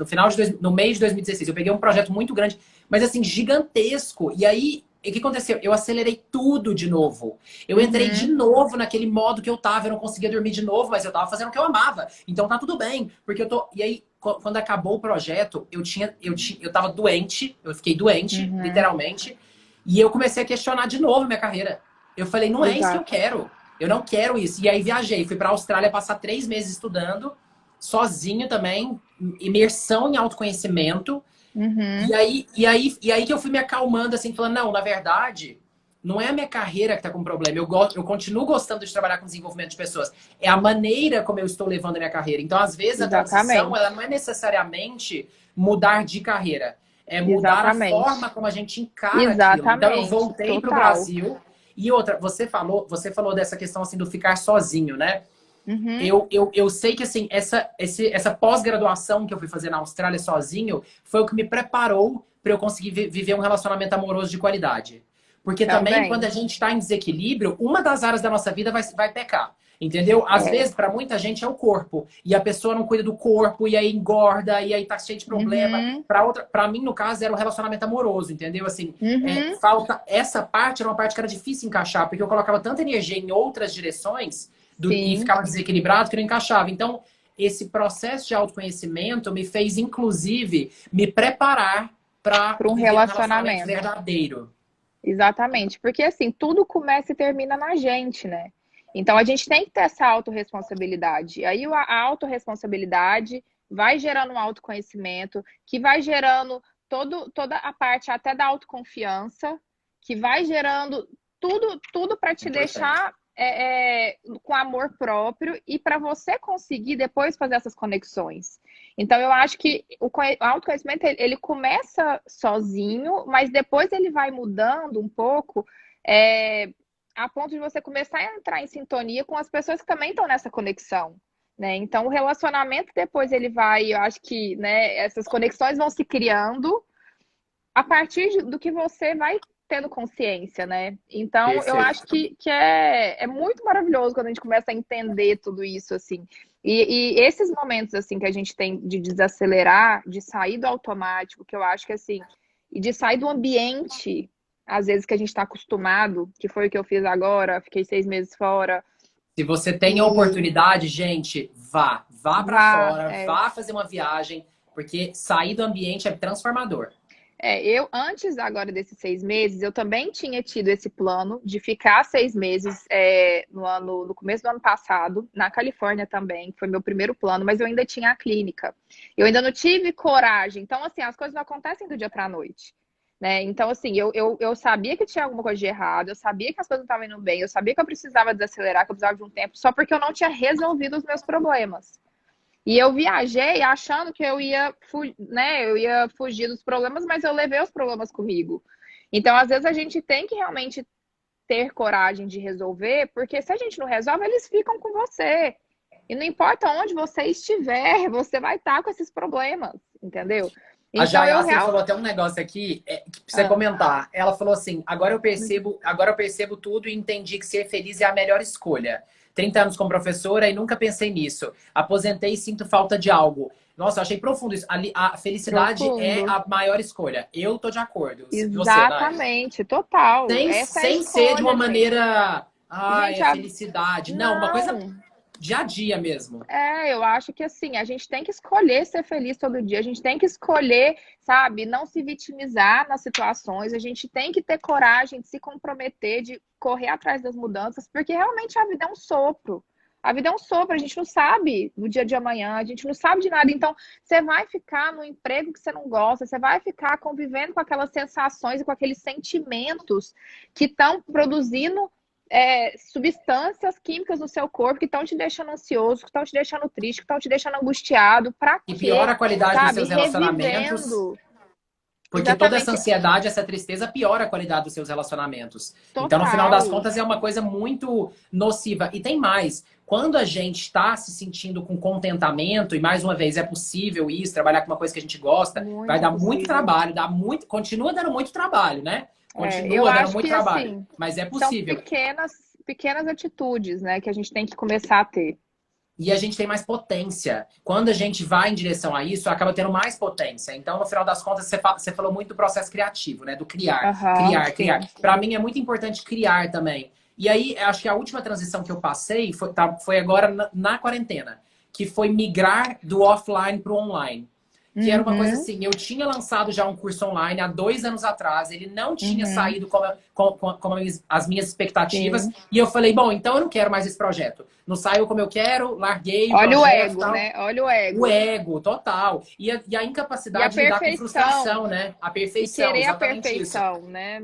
Speaker 1: no mês de 2016, eu peguei um projeto muito grande, mas assim, gigantesco. E aí, o que aconteceu? Eu acelerei tudo de novo. Eu entrei de
Speaker 2: uhum,
Speaker 1: novo naquele modo que eu tava, eu não conseguia dormir de novo, mas eu tava fazendo o que eu amava. Então tá tudo bem, porque eu tô. E aí, quando acabou o projeto, eu tava doente, eu fiquei doente,
Speaker 2: uhum.
Speaker 1: literalmente, e eu comecei a questionar de novo minha carreira. Eu falei, não é isso que eu
Speaker 2: Exato.
Speaker 1: quero. Eu não quero isso. E aí viajei, fui pra Austrália passar 3 meses estudando, sozinho também, imersão em autoconhecimento.
Speaker 2: Uhum.
Speaker 1: E aí que eu fui me acalmando, assim, falando, não, na verdade, não é a minha carreira que tá com problema. Eu continuo gostando de trabalhar com desenvolvimento de pessoas. É a maneira como eu estou levando a minha carreira. Então, às vezes, a transição, ela
Speaker 2: Exatamente.
Speaker 1: não é necessariamente mudar de carreira. É mudar a forma
Speaker 2: Exatamente.
Speaker 1: como a gente encara aquilo. Então, eu
Speaker 2: Exatamente.
Speaker 1: voltei para o
Speaker 2: Total.
Speaker 1: Brasil. E outra, você falou dessa questão, assim, do ficar sozinho, né?
Speaker 2: Uhum.
Speaker 1: Eu sei que assim, essa pós-graduação que eu fui fazer na Austrália sozinho foi o que me preparou para eu conseguir viver um relacionamento amoroso de qualidade. Porque também, quando a
Speaker 2: Também.
Speaker 1: gente está em desequilíbrio, uma das áreas da nossa vida vai pecar. Entendeu? Às
Speaker 2: É.
Speaker 1: vezes, para muita gente, é o corpo. E a pessoa não cuida do corpo, e aí engorda, e aí tá cheio de problema.
Speaker 2: Uhum.
Speaker 1: Para mim, no caso, era o relacionamento amoroso, entendeu? Assim,
Speaker 2: Uhum.
Speaker 1: falta. Essa parte era uma parte que era difícil encaixar, porque eu colocava tanta energia em outras direções e
Speaker 2: Sim.
Speaker 1: ficava desequilibrado que não encaixava. Então, esse processo de autoconhecimento me fez, inclusive, me preparar para
Speaker 2: Para um
Speaker 1: viver um relacionamento
Speaker 2: relacionamento.
Speaker 1: verdadeiro.
Speaker 2: Exatamente. Porque assim, tudo começa e termina na gente, né? Então a gente tem que ter essa autorresponsabilidade. Aí a autorresponsabilidade vai gerando um autoconhecimento, que vai gerando toda a parte até da autoconfiança, que vai gerando tudo para te
Speaker 1: Importante.
Speaker 2: deixar com amor próprio e para você conseguir depois fazer essas conexões. Então, eu acho que o autoconhecimento ele começa sozinho, mas depois ele vai mudando um pouco, é, a ponto de você começar a entrar em sintonia com as pessoas que também estão nessa conexão. Né? Então, o relacionamento depois ele vai, eu acho que né, essas conexões vão se criando a partir do que você vai tendo consciência, né? Então, eu acho
Speaker 1: Perfeito.
Speaker 2: que é muito maravilhoso quando a gente começa a entender tudo isso, assim. E esses momentos, assim, que a gente tem de desacelerar, de sair do automático, que eu acho que, assim, e de sair do ambiente, às vezes, que a gente está acostumado, que foi o que eu fiz agora, fiquei 6 meses fora,
Speaker 1: Se você tem a
Speaker 2: e
Speaker 1: oportunidade, gente, vá para
Speaker 2: vá,
Speaker 1: fora, vá fazer uma viagem, porque sair do ambiente é transformador.
Speaker 2: eu, antes agora desses 6 meses, eu também tinha tido esse plano de ficar 6 meses no começo do ano passado, na Califórnia também, que foi meu primeiro plano, mas eu ainda tinha a clínica. Eu ainda não tive coragem. Então, assim, as coisas não acontecem do dia para a noite. Né? Então, assim, eu sabia que tinha alguma coisa de errado, eu sabia que as coisas não estavam indo bem, eu sabia que eu precisava desacelerar, que eu precisava de um tempo, só porque eu não tinha resolvido os meus problemas. E eu viajei achando que eu ia fugir dos problemas, mas eu levei os problemas comigo. Então, às vezes, a gente tem que realmente ter coragem de resolver, porque se a gente não resolve, eles ficam com você. E não importa onde você estiver, você vai estar com esses problemas, entendeu?
Speaker 1: A
Speaker 2: Então, eu
Speaker 1: Jayassi
Speaker 2: real.
Speaker 1: falou até um negócio aqui que precisa
Speaker 2: Ah,
Speaker 1: comentar. Ela falou assim: agora eu percebo tudo e entendi que ser feliz é a melhor escolha. 30 anos como professora e nunca pensei nisso. Aposentei e sinto falta de algo. Nossa, eu achei profundo isso. A felicidade é
Speaker 2: profundo.
Speaker 1: a maior escolha. Eu tô de acordo. Você, Nay?
Speaker 2: Exatamente, total.
Speaker 1: Sem,
Speaker 2: Essa é a
Speaker 1: sem ser de uma
Speaker 2: escolha, gente.
Speaker 1: maneira. Ai,
Speaker 2: Gente,
Speaker 1: é felicidade. Não, uma coisa
Speaker 2: não.
Speaker 1: dia a dia mesmo.
Speaker 2: Eu acho que assim, a gente tem que escolher ser feliz todo dia, a gente tem que escolher, sabe, não se vitimizar nas situações, a gente tem que ter coragem de se comprometer, de correr atrás das mudanças, porque realmente a vida é um sopro. A vida é um sopro, a gente não sabe do dia de amanhã, a gente não sabe de nada. Então, você vai ficar no emprego que você não gosta, você vai ficar convivendo com aquelas sensações e com aqueles sentimentos que estão produzindo substâncias químicas no seu corpo que estão te deixando ansioso, que estão te deixando triste, que estão te deixando angustiado. Pra
Speaker 1: E piora
Speaker 2: quê?
Speaker 1: a qualidade dos
Speaker 2: Sabe?
Speaker 1: seus relacionamentos.
Speaker 2: Revivendo.
Speaker 1: Porque toda essa
Speaker 2: Exatamente.
Speaker 1: ansiedade, essa tristeza piora a qualidade dos seus relacionamentos. Então, no final das
Speaker 2: Total.
Speaker 1: contas, é uma coisa muito nociva. E tem mais. Quando a gente está se sentindo com contentamento, e mais uma vez é possível isso, trabalhar com uma coisa que a gente gosta, vai
Speaker 2: Muito
Speaker 1: dar muito
Speaker 2: possível.
Speaker 1: trabalho, continua dando muito trabalho, né?
Speaker 2: Eu
Speaker 1: Continua dando
Speaker 2: acho
Speaker 1: muito
Speaker 2: que,
Speaker 1: trabalho,
Speaker 2: assim,
Speaker 1: mas é
Speaker 2: são
Speaker 1: possível.
Speaker 2: pequenas atitudes, né, que a gente tem que começar a ter.
Speaker 1: E a gente tem mais potência. Quando a gente vai em direção a isso, acaba tendo mais potência. Então, no final das contas, você falou muito do processo criativo, né? Do criar,
Speaker 2: Aham,
Speaker 1: criar, criar.
Speaker 2: sim.
Speaker 1: Para mim é muito importante criar também. E aí, acho que a última transição que eu passei foi agora na quarentena, que foi migrar do offline para o online. Que era uma coisa
Speaker 2: Uhum,
Speaker 1: assim, eu tinha lançado já um curso online há 2 anos atrás, ele não tinha
Speaker 2: uhum,
Speaker 1: saído como as minhas expectativas,
Speaker 2: sim.
Speaker 1: e eu falei, bom, então eu não quero mais esse projeto. Não saiu como eu quero, larguei o
Speaker 2: Olha o
Speaker 1: projeto e
Speaker 2: ego,
Speaker 1: tal.
Speaker 2: né? Olha o
Speaker 1: O
Speaker 2: ego.
Speaker 1: ego, total. E a
Speaker 2: E a
Speaker 1: incapacidade de lidar com
Speaker 2: perfeição.
Speaker 1: frustração, né? A
Speaker 2: E
Speaker 1: perfeição,
Speaker 2: querer a
Speaker 1: exatamente isso.
Speaker 2: perfeição, né?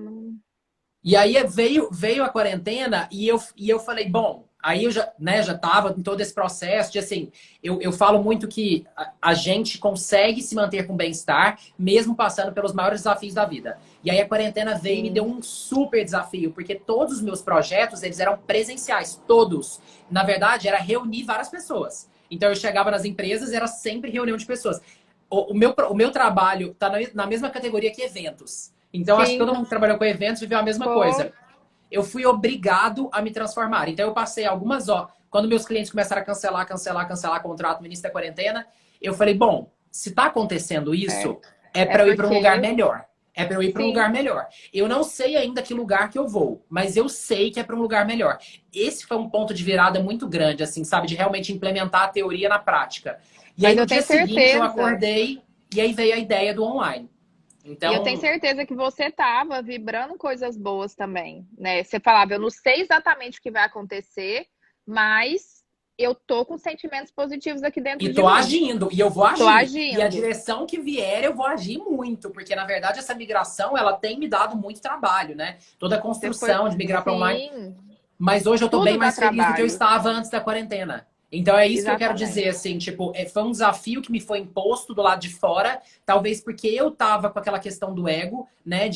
Speaker 1: E aí veio a quarentena e eu falei, bom, aí eu já, né, já tava em todo esse processo de assim, eu falo muito que a gente consegue se manter com bem-estar, mesmo passando pelos maiores desafios da vida. E aí a quarentena veio e me deu
Speaker 2: Sim.
Speaker 1: um super desafio, porque todos os meus projetos, eles eram presenciais, todos. Na verdade, era reunir várias pessoas. Então eu chegava nas empresas, era sempre reunião de pessoas. O meu trabalho está na mesma categoria que eventos. Então, acho que
Speaker 2: Sim.
Speaker 1: todo mundo que trabalhou com eventos viveu a mesma
Speaker 2: Pô,
Speaker 1: coisa. Eu fui obrigado a me transformar. Então, eu passei algumas horas. Quando meus clientes começaram a cancelar contrato no início da quarentena, eu falei: bom, se está acontecendo
Speaker 2: é,
Speaker 1: isso, é
Speaker 2: é
Speaker 1: para eu ir para um lugar
Speaker 2: porque,
Speaker 1: melhor. É para eu ir para um
Speaker 2: sim.
Speaker 1: lugar melhor. Eu não sei ainda que lugar que eu vou, mas eu sei que é para um lugar melhor. Esse foi um ponto de virada muito grande, assim, sabe? De realmente implementar a teoria na prática. E aí,
Speaker 2: Mas
Speaker 1: no
Speaker 2: eu
Speaker 1: dia
Speaker 2: tenho
Speaker 1: seguinte, eu
Speaker 2: certeza.
Speaker 1: acordei e aí veio a ideia do online.
Speaker 2: E eu tenho
Speaker 1: Então,
Speaker 2: certeza que você estava vibrando coisas boas também, né? Você falava, eu não sei exatamente o que vai acontecer, mas eu tô com sentimentos positivos aqui
Speaker 1: e
Speaker 2: dentro de
Speaker 1: tô
Speaker 2: mim.
Speaker 1: agindo, e eu vou
Speaker 2: Tô
Speaker 1: agir. E a
Speaker 2: agindo.
Speaker 1: direção que vier, eu vou agir muito, porque na verdade essa migração, ela tem me dado muito trabalho, né? Toda a
Speaker 2: Você foi.
Speaker 1: construção de migrar para online.
Speaker 2: Sim,
Speaker 1: Mas hoje eu tô bem
Speaker 2: tudo dá
Speaker 1: mais feliz do que eu
Speaker 2: trabalho.
Speaker 1: estava antes da quarentena. Então é isso que eu quero dizer,
Speaker 2: Exatamente.
Speaker 1: assim, tipo, foi um desafio que me foi imposto do lado de fora, talvez porque eu tava com aquela questão do ego, né,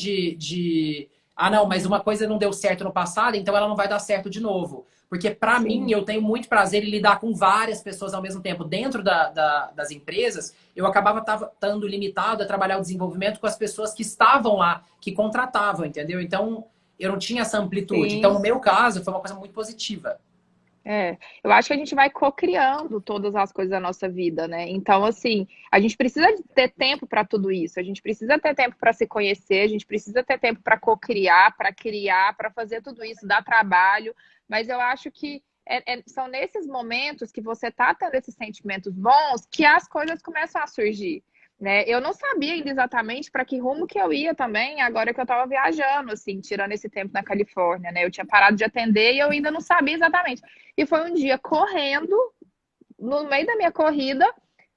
Speaker 1: ah, não, mas uma
Speaker 2: Uhum.
Speaker 1: coisa não deu certo no passado, então ela não vai dar certo de novo. Porque pra mim,
Speaker 2: Sim,
Speaker 1: eu tenho muito prazer em lidar com várias pessoas ao mesmo tempo. Dentro das empresas, eu acabava estando limitado a trabalhar o desenvolvimento com as pessoas que estavam lá, que contratavam, entendeu? Então, eu não tinha essa amplitude. Então, no
Speaker 2: sim.
Speaker 1: meu caso, foi uma coisa muito positiva.
Speaker 2: Eu acho que a gente vai co-criando todas as coisas da nossa vida, né? Então, assim, a gente precisa de ter tempo para tudo isso, a gente precisa ter tempo para se conhecer, a gente precisa ter tempo para criar, para fazer tudo isso, dar trabalho, mas eu acho que são nesses momentos que você tá tendo esses sentimentos bons que as coisas começam a surgir. Né? Eu não sabia ainda exatamente para que rumo que eu ia também, agora que eu estava viajando, assim, tirando esse tempo na Califórnia, né? Eu tinha parado de atender e eu ainda não sabia exatamente. E foi um dia correndo, no meio da minha corrida,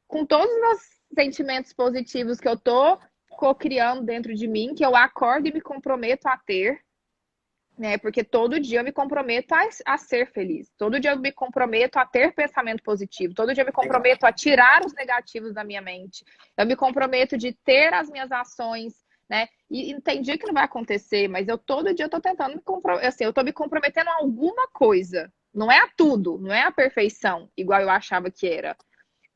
Speaker 2: com todos os sentimentos positivos que eu tô co-criando dentro de mim, que eu acordo e me comprometo a ter, né? Porque todo dia eu me comprometo a ser feliz. Todo dia eu me comprometo a ter pensamento positivo. Todo dia eu me
Speaker 1: Legal.
Speaker 2: comprometo a tirar os negativos da minha mente. Eu me comprometo de ter as minhas ações, né? E entendi que não vai acontecer, mas eu todo dia eu tô tentando me comprometer, assim, eu tô me comprometendo a alguma coisa. Não é a tudo, não é a perfeição, igual eu achava que era.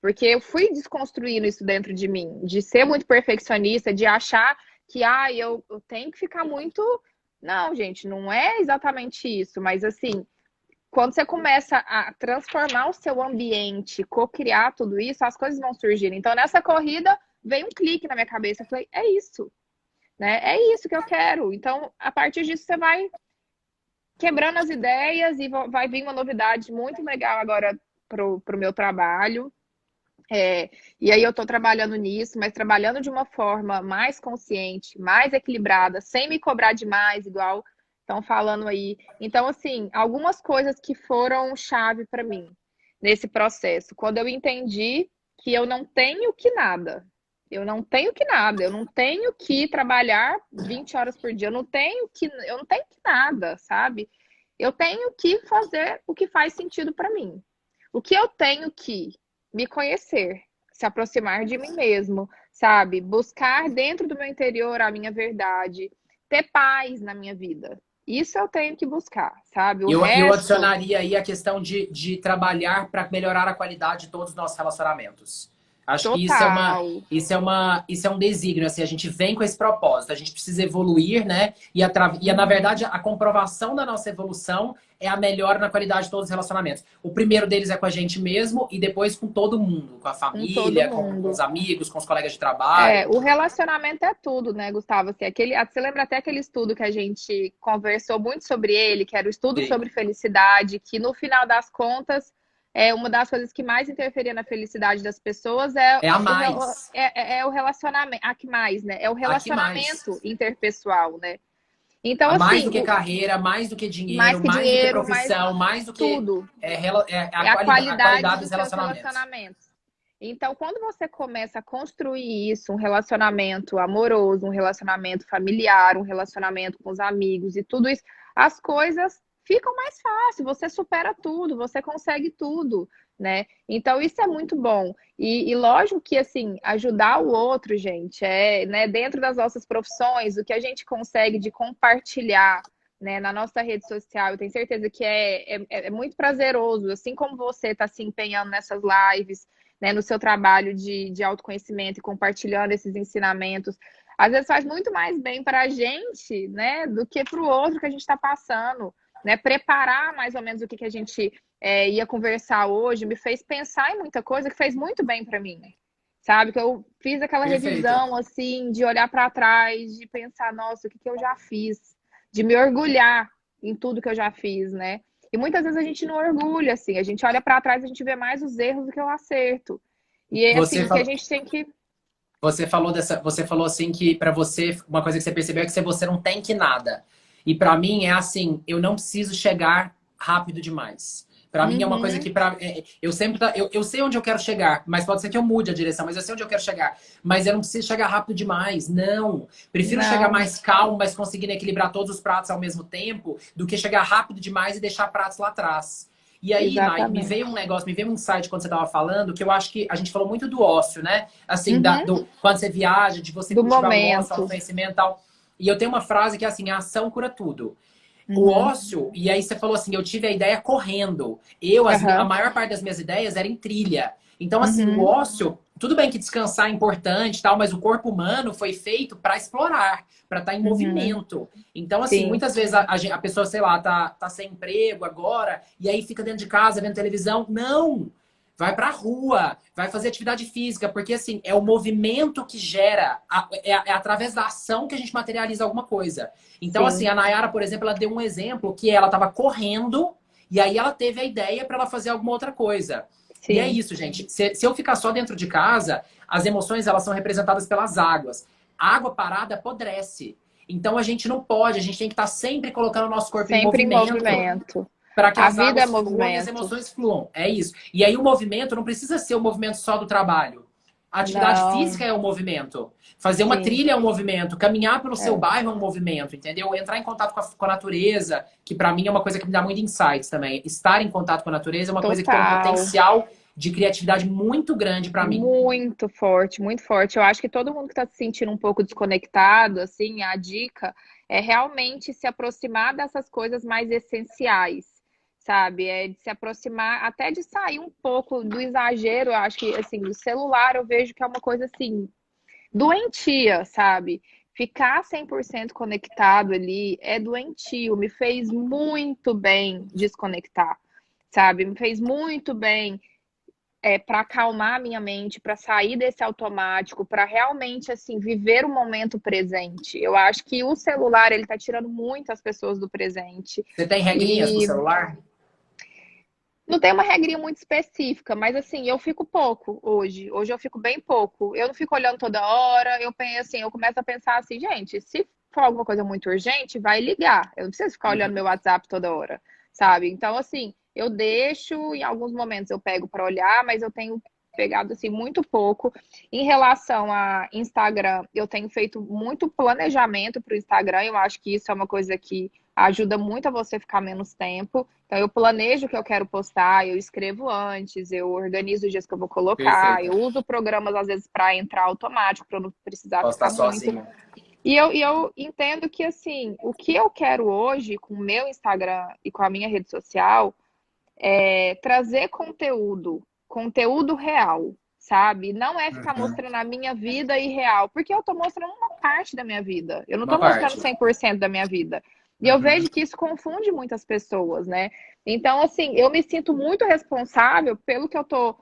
Speaker 2: Porque eu fui desconstruindo isso dentro de mim, de ser muito perfeccionista, de achar que eu tenho que ficar muito. Não, gente, não é exatamente isso, mas assim, quando você começa a transformar o seu ambiente, co-criar tudo isso, as coisas vão surgindo. Então, nessa corrida, veio um clique na minha cabeça. Eu falei, é isso, né? É isso que eu quero. Então, a partir disso, você vai quebrando as ideias e vai vir uma novidade muito legal agora pro meu trabalho. E aí eu estou trabalhando nisso, mas trabalhando de uma forma mais consciente, mais equilibrada, sem me cobrar demais, igual estão falando aí. Então, assim, algumas coisas que foram chave para mim nesse processo. Quando eu entendi que eu não tenho que nada, eu não tenho que trabalhar 20 horas por dia, eu não tenho que nada, sabe? Eu tenho que fazer o que faz sentido para mim. O que eu tenho que me conhecer, se aproximar de mim mesmo, sabe? Buscar dentro do meu interior a minha verdade, ter paz na minha vida. Isso eu tenho que buscar, sabe? O
Speaker 1: Eu
Speaker 2: resto,
Speaker 1: adicionaria aí a questão de trabalhar para melhorar a qualidade de todos os nossos relacionamentos. Acho que
Speaker 2: total.
Speaker 1: isso é um desígnio, assim, a gente vem com esse propósito, a gente precisa evoluir, né? Na verdade, a comprovação da nossa evolução é a melhora na qualidade de todos os relacionamentos. O primeiro deles é com a gente mesmo e depois com todo mundo, com a
Speaker 2: Com todo
Speaker 1: família, com os
Speaker 2: mundo.
Speaker 1: amigos, com os colegas de trabalho.
Speaker 2: O relacionamento é tudo, né, Gustavo? Assim, você lembra até aquele estudo que a gente conversou muito sobre ele, que era o estudo
Speaker 1: Sim.
Speaker 2: sobre felicidade, que no final das contas, uma das coisas que mais interferia na felicidade das pessoas
Speaker 1: É a mais.
Speaker 2: é o relacionamento, a que mais, né? É o
Speaker 1: A que mais?
Speaker 2: relacionamento interpessoal, né? Então,
Speaker 1: A mais
Speaker 2: assim,
Speaker 1: do que carreira, mais do que
Speaker 2: mais
Speaker 1: dinheiro,
Speaker 2: que
Speaker 1: mais do que
Speaker 2: dinheiro, mais
Speaker 1: profissão, mais do que
Speaker 2: tudo. É
Speaker 1: a
Speaker 2: qualidade
Speaker 1: qualidade
Speaker 2: dos
Speaker 1: dos
Speaker 2: seus
Speaker 1: relacionamentos.
Speaker 2: relacionamentos. Então, quando você começa a construir isso, um relacionamento amoroso, um relacionamento familiar, um relacionamento com os amigos e tudo isso, as coisas ficam mais fáceis, você supera tudo, você consegue tudo, né? Então, isso é muito bom. E lógico que, assim, ajudar o outro, gente, né, dentro das nossas profissões, o que a gente consegue de compartilhar, né, na nossa rede social, eu tenho certeza que é muito prazeroso, assim como você está se empenhando nessas lives, né, no seu trabalho de autoconhecimento e compartilhando esses ensinamentos. Às vezes faz muito mais bem para a gente, né, do que para o outro que a gente está passando. Né? Preparar mais ou menos o que a gente ia conversar hoje me fez pensar em muita coisa que fez muito bem para mim. Sabe? Que eu fiz aquela
Speaker 1: Perfeito.
Speaker 2: revisão, assim, de olhar para trás, de pensar, nossa, o que eu já fiz? De me orgulhar em tudo que eu já fiz, né? E muitas vezes a gente não orgulha, assim, a gente olha para trás e a gente vê mais os erros do que o acerto. E é assim,
Speaker 1: Você
Speaker 2: o que a
Speaker 1: falou,
Speaker 2: gente tem que.
Speaker 1: você falou assim que pra você uma coisa que você percebeu é que você não tem que nada. E pra mim é assim, eu não preciso chegar rápido demais. Pra mim é uma coisa
Speaker 2: Uhum,
Speaker 1: que eu sempre eu sei onde eu quero chegar, mas pode ser que eu mude a direção, mas eu sei onde eu quero chegar. Mas eu não preciso chegar rápido demais, não. Prefiro chegar
Speaker 2: não,
Speaker 1: mais calmo, mas conseguindo equilibrar todos os pratos ao mesmo tempo, do que chegar rápido demais e deixar pratos lá atrás. E aí, Nai, me veio um
Speaker 2: exatamente.
Speaker 1: negócio, me veio um insight quando você estava falando, que eu acho que a gente falou muito do ócio, né? Assim,
Speaker 2: Uhum,
Speaker 1: quando você viaja, de você
Speaker 2: do
Speaker 1: cultivar o ócio, o
Speaker 2: momento.
Speaker 1: autoconhecimento e tal. E eu tenho uma frase que é assim, a ação cura tudo. O
Speaker 2: Uhum,
Speaker 1: ócio, e aí você falou assim, eu tive a ideia correndo. A
Speaker 2: aham,
Speaker 1: maior parte das minhas ideias era em trilha. Então, assim, o
Speaker 2: uhum,
Speaker 1: ócio, tudo bem que descansar é importante e tal, mas o corpo humano foi feito para explorar, para estar em
Speaker 2: uhum,
Speaker 1: movimento. Então, assim,
Speaker 2: sim.
Speaker 1: muitas vezes a pessoa, sei lá, tá sem emprego agora, e aí fica dentro de casa vendo televisão. Não! Vai pra rua, vai fazer atividade física, porque assim, é o movimento que gera, é através da ação que a gente materializa alguma coisa. Então, assim,
Speaker 2: Sim,
Speaker 1: a Nayara, por exemplo, ela deu um exemplo que ela estava correndo e aí ela teve a ideia para ela fazer alguma outra coisa. E é
Speaker 2: sim.
Speaker 1: isso, gente. Se eu ficar só dentro de casa, as emoções elas são representadas pelas águas. A água parada apodrece. Então a gente não pode, a gente tem que estar sempre colocando o nosso corpo em
Speaker 2: Sempre em
Speaker 1: movimento
Speaker 2: movimento.
Speaker 1: para que
Speaker 2: A
Speaker 1: as
Speaker 2: vida é
Speaker 1: águas fluam e as
Speaker 2: movimento.
Speaker 1: emoções fluam. É isso. E aí o movimento não precisa ser o movimento só do trabalho. A atividade
Speaker 2: Não,
Speaker 1: física é um movimento. Fazer uma
Speaker 2: sim,
Speaker 1: trilha é um movimento. Caminhar pelo seu
Speaker 2: é,
Speaker 1: bairro é um movimento, entendeu? Entrar em contato com a natureza, que para mim é uma coisa que me dá muito insights também. Estar em contato com a natureza é uma coisa que tem um
Speaker 2: total.
Speaker 1: potencial de criatividade muito grande para mim.
Speaker 2: Muito forte, muito forte. Eu acho que todo mundo que está se sentindo um pouco desconectado, assim, a dica é realmente se aproximar dessas coisas mais essenciais, sabe? É de se aproximar, até de sair um pouco do exagero. Eu acho que, assim, do celular eu vejo que é uma coisa, assim, doentia, sabe? Ficar 100% conectado ali é doentio. Me fez muito bem desconectar, sabe? Me fez muito bem para acalmar a minha mente, para sair desse automático, para realmente assim viver o momento presente. Eu acho que o celular ele tá tirando muito as pessoas do presente.
Speaker 1: Você tem regrinhas pro
Speaker 2: E
Speaker 1: celular?
Speaker 2: não tem uma regrinha muito específica, mas assim, eu fico pouco hoje. Hoje eu fico bem pouco. Eu não fico olhando toda hora. Eu penso assim, eu começo a pensar assim, gente, se for alguma coisa muito urgente, vai ligar. Eu não preciso ficar olhando meu
Speaker 1: Uhum.
Speaker 2: WhatsApp toda hora, sabe? Então, assim, eu deixo, em alguns momentos eu pego para olhar, mas eu tenho pegado assim muito pouco. Em relação a Instagram, eu tenho feito muito planejamento para o Instagram. Eu acho que isso é uma coisa que ajuda muito a você ficar menos tempo. Então, eu planejo o que eu quero postar, eu escrevo antes, eu organizo os dias que eu vou colocar,
Speaker 1: Perfeito.
Speaker 2: eu uso programas, às vezes, para entrar automático, para eu não precisar
Speaker 1: Posso estar
Speaker 2: ficar muito.
Speaker 1: sozinho.
Speaker 2: E eu entendo que, assim, o que eu quero hoje com o meu Instagram e com a minha rede social é trazer conteúdo real, sabe? Não é ficar
Speaker 1: Uhum.
Speaker 2: mostrando a minha vida irreal, porque eu tô mostrando uma parte da minha vida. Eu não
Speaker 1: Uma
Speaker 2: tô mostrando
Speaker 1: parte.
Speaker 2: 100% da minha vida. E eu
Speaker 1: Uhum.
Speaker 2: vejo que isso confunde muitas pessoas, né? Então, assim, eu me sinto muito responsável pelo que eu tô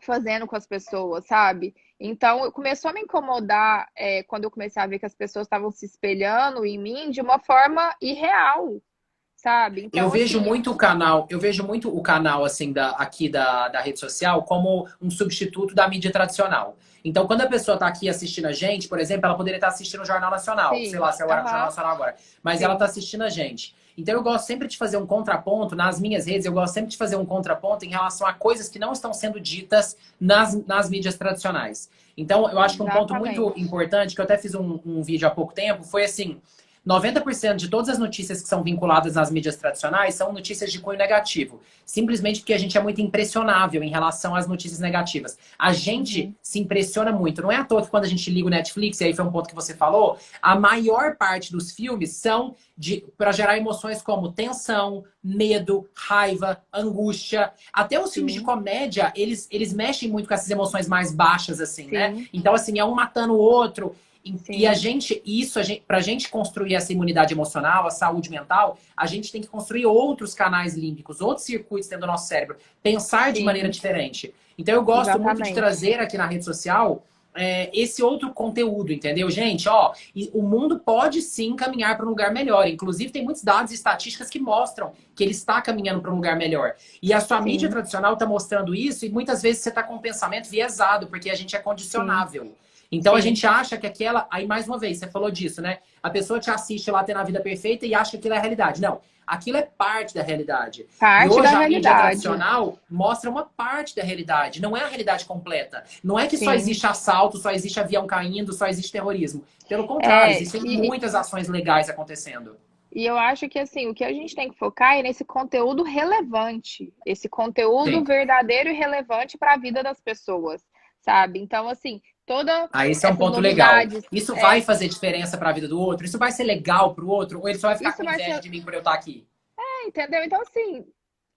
Speaker 2: fazendo com as pessoas, sabe? Então, começou a me incomodar quando eu comecei a ver que as pessoas estavam se espelhando em mim de uma forma irreal, sabe?
Speaker 1: Eu
Speaker 2: Então,
Speaker 1: vejo
Speaker 2: assim,
Speaker 1: muito o canal, eu vejo muito o canal assim aqui da rede social como um substituto da mídia tradicional. Então, quando a pessoa está aqui assistindo a gente, por exemplo, ela poderia estar assistindo o Jornal Nacional, sei
Speaker 2: sim,
Speaker 1: lá se é o Jornal
Speaker 2: aham,
Speaker 1: Nacional agora, mas ela está
Speaker 2: sim,
Speaker 1: assistindo a gente. Então, eu gosto sempre de fazer um contraponto nas minhas redes, eu gosto sempre de fazer um contraponto em relação a coisas que não estão sendo ditas nas mídias tradicionais. Então, eu acho que um ponto muito
Speaker 2: exatamente.
Speaker 1: importante, que eu até fiz um vídeo há pouco tempo, foi assim: 90% de todas as notícias que são vinculadas nas mídias tradicionais são notícias de cunho negativo. Simplesmente porque a gente é muito impressionável em relação às notícias negativas. A gente
Speaker 2: Uhum,
Speaker 1: se impressiona muito. Não é à toa que quando a gente liga o Netflix, e aí foi um ponto que você falou, a maior parte dos filmes são para gerar emoções como tensão, medo, raiva, angústia. Até os filmes de
Speaker 2: sim,
Speaker 1: comédia, eles mexem muito com essas emoções mais baixas, assim, né?
Speaker 2: sim,
Speaker 1: Então, assim, é um matando o outro. E a
Speaker 2: sim,
Speaker 1: gente, pra gente construir essa imunidade emocional, a saúde mental, a gente tem que construir outros canais límbicos, outros circuitos dentro do nosso cérebro, pensar de maneira
Speaker 2: sim,
Speaker 1: diferente. Então eu gosto muito de
Speaker 2: exatamente.
Speaker 1: trazer aqui na rede social esse outro conteúdo, entendeu, gente? Ó, o mundo pode sim caminhar para um lugar melhor. Inclusive, tem muitos dados e estatísticas que mostram que ele está caminhando para um lugar melhor. E a sua mídia
Speaker 2: Sim,
Speaker 1: tradicional está mostrando isso, e muitas vezes você está com um pensamento viesado, porque a gente é
Speaker 2: sim,
Speaker 1: condicionável. Então a
Speaker 2: sim,
Speaker 1: gente acha que aquela. Aí, mais uma vez, você falou disso, né? A pessoa te assiste lá tendo a vida perfeita e acha que aquilo é a realidade. Não, aquilo é parte da realidade. E
Speaker 2: parte da
Speaker 1: hoje a mídia
Speaker 2: realidade.
Speaker 1: tradicional mostra uma parte da realidade, não é a realidade completa. Não é que só
Speaker 2: Sim,
Speaker 1: existe assalto, só existe avião caindo, só existe terrorismo. Pelo contrário,
Speaker 2: é,
Speaker 1: existem
Speaker 2: e,
Speaker 1: muitas ações legais acontecendo.
Speaker 2: e eu acho que assim, o que a gente tem que focar é nesse conteúdo relevante, esse conteúdo
Speaker 1: Sim.
Speaker 2: verdadeiro e relevante para a vida das pessoas, sabe? Então, assim, todas
Speaker 1: Aí esse é um
Speaker 2: essas
Speaker 1: ponto legal.
Speaker 2: novidades,
Speaker 1: Isso vai fazer diferença para a vida do outro? Isso vai ser legal para o outro? Ou ele só vai ficar
Speaker 2: isso
Speaker 1: com
Speaker 2: vai
Speaker 1: inveja
Speaker 2: ser,
Speaker 1: de mim por eu estar aqui?
Speaker 2: entendeu? Então, assim,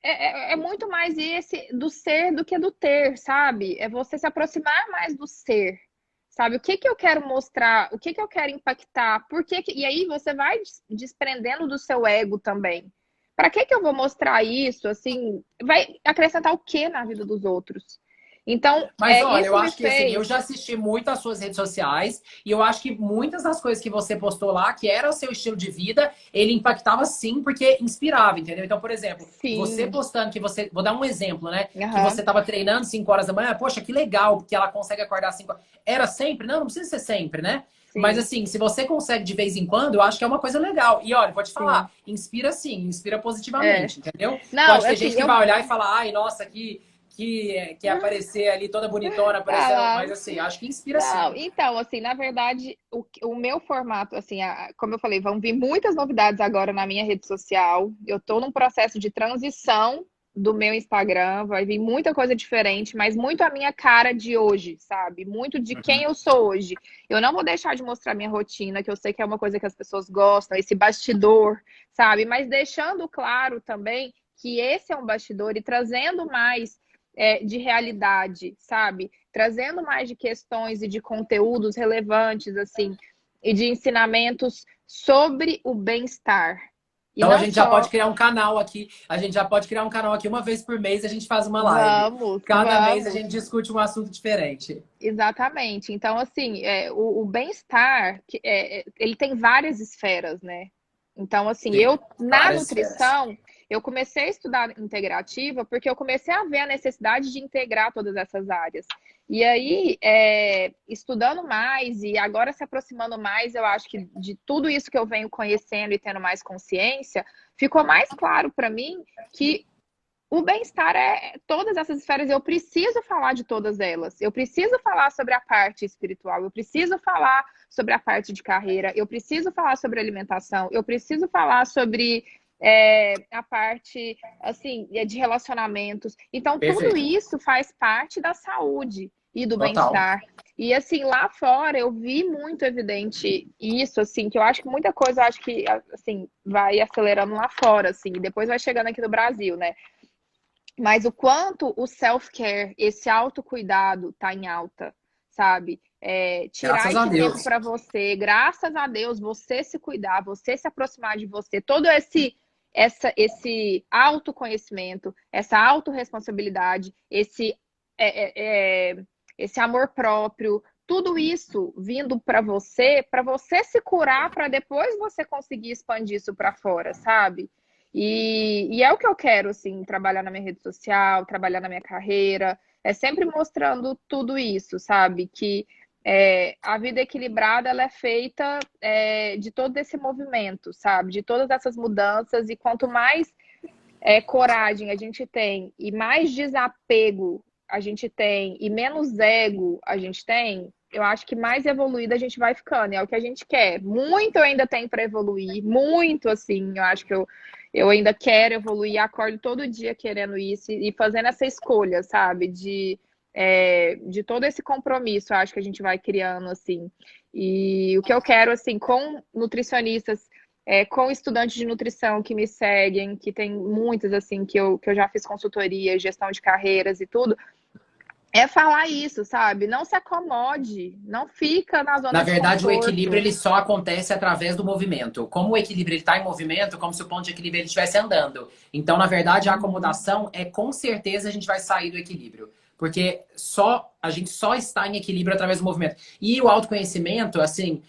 Speaker 2: é muito mais esse do ser do que do ter, sabe? É você se aproximar mais do ser, sabe? O que que eu quero mostrar? O que que eu quero impactar? Por que que... E aí você vai desprendendo do seu ego também. Para que que eu vou mostrar isso? Assim, vai acrescentar o que na vida dos outros? Então,
Speaker 1: Mas olha,
Speaker 2: isso
Speaker 1: eu
Speaker 2: me
Speaker 1: acho que assim, eu já
Speaker 2: fez.
Speaker 1: assisti muito as suas redes sociais e eu acho que muitas das coisas que você postou lá, que era o seu estilo de vida, ele impactava sim, porque inspirava, entendeu? Então, por exemplo, você
Speaker 2: Sim,
Speaker 1: postando que você. Vou dar um exemplo, né? Que você
Speaker 2: aham,
Speaker 1: estava treinando 5 horas da manhã, poxa, que legal, porque ela consegue acordar 5 horas. Era sempre? Não, não precisa ser sempre, né? Mas
Speaker 2: sim,
Speaker 1: assim, se você consegue de vez em quando, eu acho que é uma coisa legal. E olha, vou te
Speaker 2: sim.
Speaker 1: falar, inspira sim, inspira
Speaker 2: É.
Speaker 1: positivamente, entendeu?
Speaker 2: Não,
Speaker 1: Pode ter gente
Speaker 2: assim,
Speaker 1: que
Speaker 2: eu
Speaker 1: vai olhar e falar, ai, nossa, que aparecer ali toda bonitona, aparecendo.
Speaker 2: falar.
Speaker 1: Mas assim, acho que inspira
Speaker 2: Não,
Speaker 1: sim.
Speaker 2: então, assim, na verdade, o meu formato, assim, como eu falei, vão vir muitas novidades agora na minha rede social. Eu estou num processo de transição do meu Instagram, vai vir muita coisa diferente, mas muito a minha cara de hoje, sabe? Muito de quem
Speaker 1: Uhum.
Speaker 2: eu sou hoje. Eu não vou deixar de mostrar minha rotina, que eu sei que é uma coisa que as pessoas gostam, esse bastidor, sabe? Mas deixando claro também que esse é um bastidor e trazendo mais de realidade, sabe? Trazendo mais de questões e de conteúdos relevantes, assim, e de ensinamentos sobre o bem-estar, E
Speaker 1: Então a
Speaker 2: não
Speaker 1: gente já pode
Speaker 2: só
Speaker 1: criar um canal aqui. A gente já pode criar um canal aqui uma vez por mês, a gente faz uma live.
Speaker 2: vamos,
Speaker 1: Cada mês a
Speaker 2: vamos.
Speaker 1: gente discute um assunto diferente.
Speaker 2: Exatamente. Então, assim, o bem-estar, ele tem várias esferas, né? Então, assim,
Speaker 1: Sim,
Speaker 2: eu, na
Speaker 1: várias esferas.
Speaker 2: nutrição, eu comecei a estudar integrativa porque eu comecei a ver a necessidade de integrar todas essas áreas. E aí, estudando mais e agora se aproximando mais, eu acho que de tudo isso que eu venho conhecendo e tendo mais consciência, ficou mais claro para mim que o bem-estar é todas essas esferas. Eu preciso falar de todas elas. Eu preciso falar sobre a parte espiritual. Eu preciso falar sobre a parte de carreira. Eu preciso falar sobre alimentação. Eu preciso falar sobre a parte assim de relacionamentos. Então, tudo
Speaker 1: Perfeito.
Speaker 2: isso faz parte da saúde e do
Speaker 1: Total.
Speaker 2: bem-estar. E assim, lá fora eu vi muito evidente isso, assim, que eu acho que muita coisa, eu acho que assim, vai acelerando lá fora, assim, e depois vai chegando aqui no Brasil, né? Mas o quanto o self-care, esse autocuidado, tá em alta, sabe? Tirar
Speaker 1: Graças a
Speaker 2: esse tempo
Speaker 1: Deus.
Speaker 2: para você, graças a Deus, você se cuidar, você se aproximar de você, todo esse autoconhecimento, essa autorresponsabilidade, esse amor próprio, tudo isso vindo para você se curar, para depois você conseguir expandir isso para fora, sabe? E é o que eu quero, assim, trabalhar na minha rede social, trabalhar na minha carreira, é sempre mostrando tudo isso, sabe? Que a vida equilibrada, ela é feita de todo esse movimento, sabe? De todas essas mudanças, e quanto mais coragem a gente tem, e mais desapego a gente tem, e menos ego a gente tem, eu acho que mais evoluída a gente vai ficando, e é o que a gente quer. Muito eu ainda tenho para evoluir, muito assim, eu acho que eu ainda quero evoluir, acordo todo dia querendo isso e fazendo essa escolha, sabe? De todo esse compromisso, eu acho que a gente vai criando, assim. E o que eu quero, assim, com nutricionistas, com estudantes de nutrição que me seguem, que tem muitos, assim, que eu já fiz consultoria, gestão de carreiras e tudo, é falar isso, sabe? Não se acomode, não fica na
Speaker 1: Na
Speaker 2: zona de
Speaker 1: verdade, o equilíbrio
Speaker 2: conforto.
Speaker 1: ele só acontece através do movimento. Como o equilíbrio está em movimento, como se o ponto de equilíbrio ele estivesse andando. Então, na verdade, a
Speaker 2: Uhum.
Speaker 1: acomodação é com certeza a gente vai sair do equilíbrio. Porque só a gente só está em equilíbrio através do movimento. E o autoconhecimento, assim,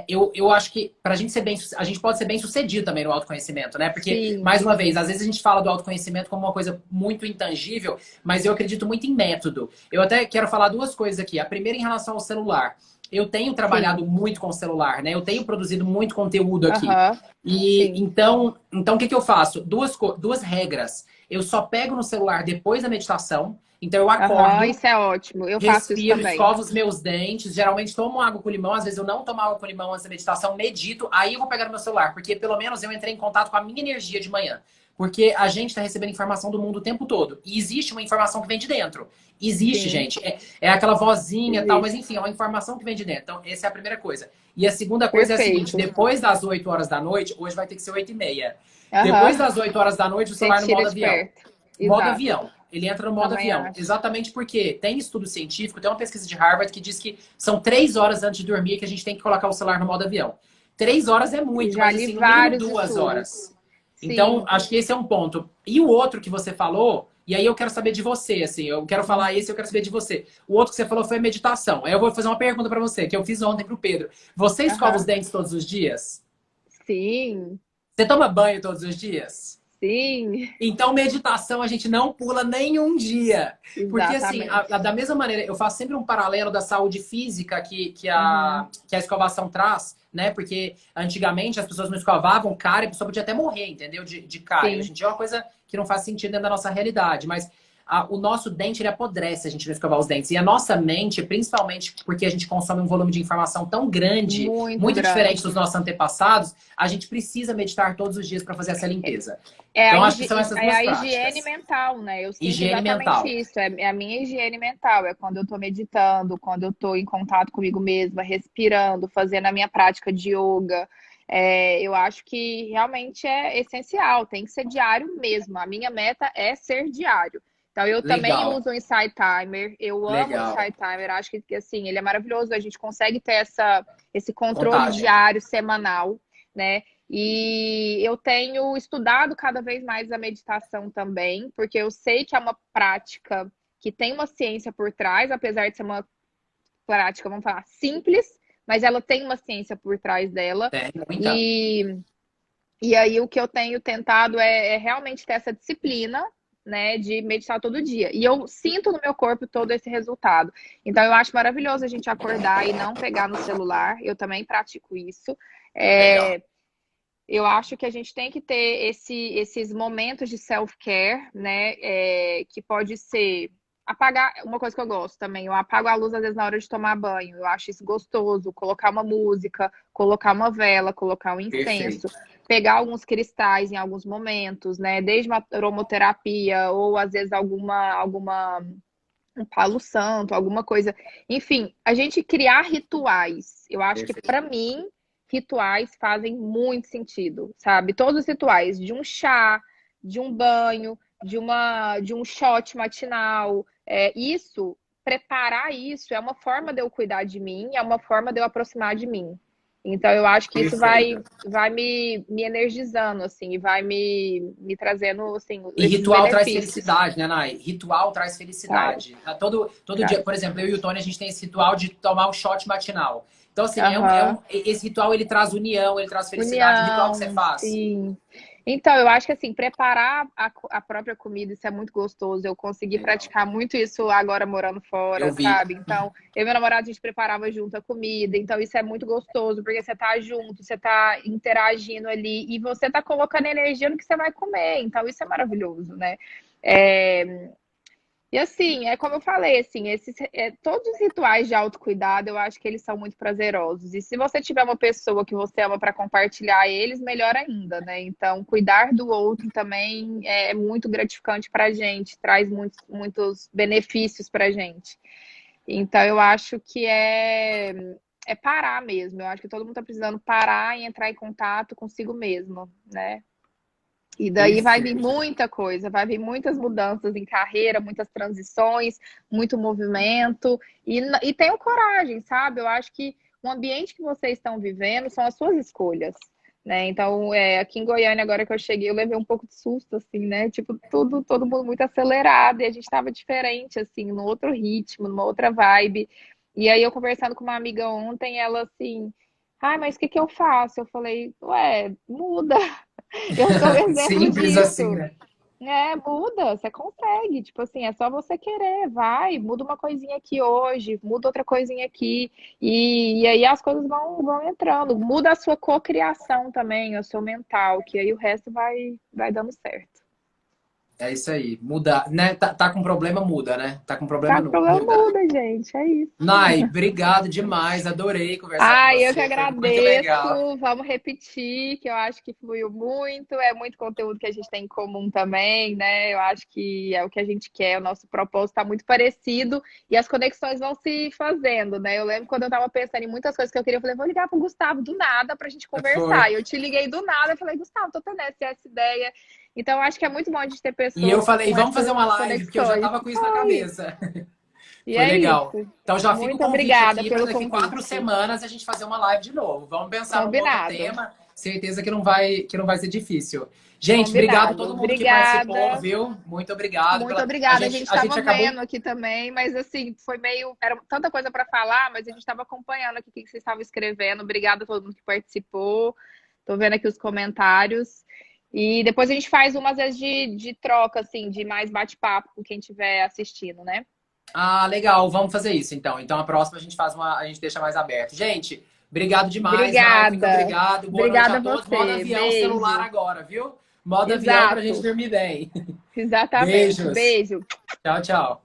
Speaker 1: eu acho que para a gente ser bem, a gente pode ser bem sucedido também no autoconhecimento, né? Porque,
Speaker 2: Sim,
Speaker 1: mais uma vez, às vezes a gente fala do autoconhecimento como uma coisa muito intangível, mas eu acredito muito em método. Eu até quero falar duas coisas aqui. A primeira em relação ao celular. Eu tenho trabalhado
Speaker 2: sim.
Speaker 1: muito com o celular, né? Eu tenho produzido muito conteúdo aqui.
Speaker 2: Aham,
Speaker 1: E
Speaker 2: sim.
Speaker 1: então o que que eu faço? Duas regras. Eu só pego no celular depois da meditação. Então eu
Speaker 2: Aham,
Speaker 1: acordo,
Speaker 2: isso é ótimo. Eu faço isso
Speaker 1: respiro,
Speaker 2: também.
Speaker 1: escovo os meus dentes, geralmente tomo água com limão, às vezes eu não tomo água com limão antes da meditação, medito, aí eu vou pegar no meu celular, porque pelo menos eu entrei em contato com a minha energia de manhã. Porque a gente está recebendo informação do mundo o tempo todo. E existe uma informação que vem de dentro. Existe,
Speaker 2: Sim,
Speaker 1: gente. É aquela vozinha e tal, mas
Speaker 2: existe.
Speaker 1: enfim, é uma informação que vem de dentro. Então, essa é a primeira coisa. E a segunda coisa é a seguinte:
Speaker 2: Perfeito.
Speaker 1: depois das 8 horas da noite, hoje vai ter que ser 8h30. Depois
Speaker 2: Aham,
Speaker 1: das 8 horas da noite, o
Speaker 2: você
Speaker 1: celular no
Speaker 2: tira
Speaker 1: modo
Speaker 2: de
Speaker 1: avião.
Speaker 2: perto.
Speaker 1: Modo
Speaker 2: Exato.
Speaker 1: avião. Ele entra no modo
Speaker 2: Também
Speaker 1: avião.
Speaker 2: acho.
Speaker 1: Exatamente porque tem estudo científico, tem uma pesquisa de Harvard que diz que são 3 horas antes de dormir que a gente tem que colocar o celular no modo avião. 3 horas é
Speaker 2: E
Speaker 1: muito,
Speaker 2: já
Speaker 1: mas
Speaker 2: li
Speaker 1: assim, no mínimo
Speaker 2: vários
Speaker 1: 2 horas.
Speaker 2: estudos.
Speaker 1: Então,
Speaker 2: Sim.
Speaker 1: acho que esse é um ponto. E o outro que você falou, e aí eu quero saber de você, assim, eu quero falar esse, eu quero saber de você. O outro que você falou foi meditação. Aí eu vou fazer uma pergunta para você, que eu fiz ontem pro Pedro. Você escova os
Speaker 2: Aham.
Speaker 1: dentes todos os dias?
Speaker 2: Sim.
Speaker 1: Você toma banho todos os dias?
Speaker 2: Sim.
Speaker 1: Então, meditação a gente não pula nenhum dia. Porque, assim,
Speaker 2: Exatamente.
Speaker 1: da mesma maneira, eu faço sempre um paralelo da saúde física que
Speaker 2: Uhum.
Speaker 1: a escovação traz, né? Porque antigamente as pessoas não escovavam cara e a pessoa podia até morrer, entendeu? De cárie. Hoje
Speaker 2: Sim.
Speaker 1: em dia é uma coisa que não faz sentido dentro da nossa realidade. Mas o nosso dente, ele apodrece se a gente não escovar os dentes. E a nossa mente, principalmente porque a gente consome um volume de informação tão grande,
Speaker 2: Muito
Speaker 1: muito diferente
Speaker 2: grande.
Speaker 1: dos nossos antepassados, a gente precisa meditar todos os dias para fazer essa limpeza.
Speaker 2: É a,
Speaker 1: Então, acho que são essas
Speaker 2: é
Speaker 1: duas
Speaker 2: a higiene
Speaker 1: práticas.
Speaker 2: mental, né? Eu sinto
Speaker 1: Higiene
Speaker 2: exatamente
Speaker 1: mental.
Speaker 2: isso. É a minha higiene mental. É quando eu tô meditando, quando eu tô em contato comigo mesma, respirando, fazendo a minha prática de yoga. Eu acho que realmente é essencial. Tem que ser diário mesmo. A minha meta é ser diário. Então, eu também
Speaker 1: Legal,
Speaker 2: uso o Insight Timer. Eu amo o
Speaker 1: legal.
Speaker 2: Insight Timer. Acho que assim, ele é maravilhoso. A gente consegue ter esse controle
Speaker 1: Contagem.
Speaker 2: diário, semanal. né? E eu tenho estudado cada vez mais a meditação também, porque eu sei que é uma prática que tem uma ciência por trás, apesar de ser uma prática, vamos falar, simples, mas ela tem uma ciência por trás dela.
Speaker 1: Tem muita.
Speaker 2: E, e aí o que eu tenho tentado é realmente ter essa disciplina, né, de meditar todo dia. E eu sinto no meu corpo todo esse resultado. Então eu acho maravilhoso a gente acordar e não pegar no celular. Eu também pratico isso.
Speaker 1: Legal.
Speaker 2: Eu acho que a gente tem que ter esses momentos de self-care, né? Que pode ser apagar, uma coisa que eu gosto também, eu apago a luz às vezes na hora de tomar banho. Eu acho isso gostoso, colocar uma música, colocar uma vela, colocar um incenso,
Speaker 1: Perfeito.
Speaker 2: pegar alguns cristais em alguns momentos, né? Desde uma aromaterapia ou às vezes alguma um palo santo, alguma coisa. Enfim, a gente criar rituais. Eu acho que para
Speaker 1: Perfeito.
Speaker 2: mim rituais fazem muito sentido, sabe? Todos os rituais, de um chá, de um banho, de um shot matinal, isso, preparar isso é uma forma de eu cuidar de mim, é uma forma de eu aproximar de mim. Então eu acho que isso
Speaker 1: Perfeito.
Speaker 2: vai me energizando, assim, e vai me trazendo, assim,
Speaker 1: E
Speaker 2: esses
Speaker 1: ritual traz
Speaker 2: benefícios.
Speaker 1: felicidade, né, Nai? Ritual traz
Speaker 2: Traz,
Speaker 1: felicidade. Todo dia,
Speaker 2: traz.
Speaker 1: por exemplo, eu e o Tony, a gente tem esse ritual de tomar o shot matinal. Então, assim,
Speaker 2: Aham.
Speaker 1: esse ritual, ele traz união, ele traz felicidade. O ritual que você
Speaker 2: União,
Speaker 1: faz?
Speaker 2: sim. Então, eu acho que assim, preparar a própria comida, isso é muito gostoso. Eu consegui
Speaker 1: Legal.
Speaker 2: praticar muito isso agora morando
Speaker 1: Eu
Speaker 2: fora,
Speaker 1: vi.
Speaker 2: sabe? Então, eu e meu namorado, a gente preparava junto a comida. Então, isso é muito gostoso, porque você tá junto, você tá interagindo ali e você tá colocando energia no que você vai comer. Então, isso é maravilhoso, né? É, e assim, é como eu falei, assim, todos os rituais de autocuidado, eu acho que eles são muito prazerosos. E se você tiver uma pessoa que você ama para compartilhar eles, melhor ainda, né? Então, cuidar do outro também é muito gratificante para a gente, traz muitos benefícios para a gente. Então, eu acho que é parar mesmo. Eu acho que todo mundo está precisando parar e entrar em contato consigo mesmo, né? E daí vai vir
Speaker 1: Perfeito.
Speaker 2: muita coisa, vai vir muitas mudanças em carreira, muitas transições, muito movimento. E tenham coragem, sabe? Eu acho que o ambiente que vocês estão vivendo são as suas escolhas, né? Então, aqui em Goiânia, agora que eu cheguei, eu levei um pouco de susto, assim, né? Tipo, todo mundo muito acelerado, e a gente estava diferente, assim, num outro ritmo, numa outra vibe. E aí, eu conversando com uma amiga ontem, ela assim, ai, mas o que que eu faço? Eu falei, ué, muda. Eu sou um exemplo
Speaker 1: Simples assim,
Speaker 2: disso.
Speaker 1: né?
Speaker 2: Muda, você consegue. Tipo assim, é só você querer, vai, muda uma coisinha aqui hoje, muda outra coisinha aqui. E aí as coisas vão entrando. Muda a sua cocriação também, o seu mental, que aí o resto vai dando certo.
Speaker 1: É isso aí. Muda, né? Tá com problema, muda, né? Tá com problema,
Speaker 2: Tá com problema,
Speaker 1: muda.
Speaker 2: muda, gente. É isso.
Speaker 1: Nai, obrigado demais. Adorei conversar com
Speaker 2: Ai, eu que
Speaker 1: você. Foi muito legal.
Speaker 2: agradeço. Vamos repetir, que eu acho que fluiu muito. É muito conteúdo que a gente tem em comum também, né? Eu acho que é o que a gente quer. O nosso propósito está muito parecido e as conexões vão se fazendo, né? Eu lembro quando eu estava pensando em muitas coisas que eu queria, eu falei, vou ligar para o Gustavo do nada para a gente
Speaker 1: Foi.
Speaker 2: conversar. E eu te liguei do nada, eu falei, Gustavo, tô tendo essa ideia. Então, eu acho que é muito bom a gente ter
Speaker 1: E eu
Speaker 2: pessoas
Speaker 1: falei,
Speaker 2: com
Speaker 1: vamos fazer
Speaker 2: essas
Speaker 1: uma live, porque eu já
Speaker 2: conexões.
Speaker 1: tava com isso na
Speaker 2: Foi.
Speaker 1: cabeça.
Speaker 2: E
Speaker 1: Foi
Speaker 2: é
Speaker 1: legal.
Speaker 2: isso.
Speaker 1: Então já fica o
Speaker 2: Muito
Speaker 1: convite
Speaker 2: obrigada
Speaker 1: aqui para
Speaker 2: pelo
Speaker 1: daqui 4
Speaker 2: convite.
Speaker 1: semanas a gente fazer uma live de novo. Vamos pensar num outro
Speaker 2: Combinado.
Speaker 1: tema. Certeza que não vai ser difícil. Gente, obrigado a
Speaker 2: Combinado.
Speaker 1: todo mundo que participou,
Speaker 2: Obrigada.
Speaker 1: viu? Muito obrigado
Speaker 2: Muito
Speaker 1: pela. A
Speaker 2: obrigada. A
Speaker 1: gente,
Speaker 2: gente
Speaker 1: a gente
Speaker 2: estava
Speaker 1: acabou.
Speaker 2: vendo aqui também, mas assim, foi meio. Era tanta coisa para falar, mas a gente estava acompanhando aqui o que vocês estavam escrevendo. Obrigada a todo mundo que participou. Estou vendo aqui os comentários. E depois a gente faz umas vezes de troca, assim, de mais bate-papo com quem estiver assistindo, né?
Speaker 1: Ah, legal. Vamos fazer isso então. Então a próxima a gente faz uma, a gente deixa mais aberto. Gente, obrigado demais, Nai. Muito
Speaker 2: Obrigada.
Speaker 1: obrigado. Boa noite
Speaker 2: Obrigada
Speaker 1: a
Speaker 2: a
Speaker 1: todos. Modo
Speaker 2: você.
Speaker 1: avião celular
Speaker 2: Beijo.
Speaker 1: agora, viu? Modo avião pra gente
Speaker 2: Exato.
Speaker 1: dormir bem.
Speaker 2: Exatamente.
Speaker 1: Beijos.
Speaker 2: Beijo.
Speaker 1: Tchau, tchau.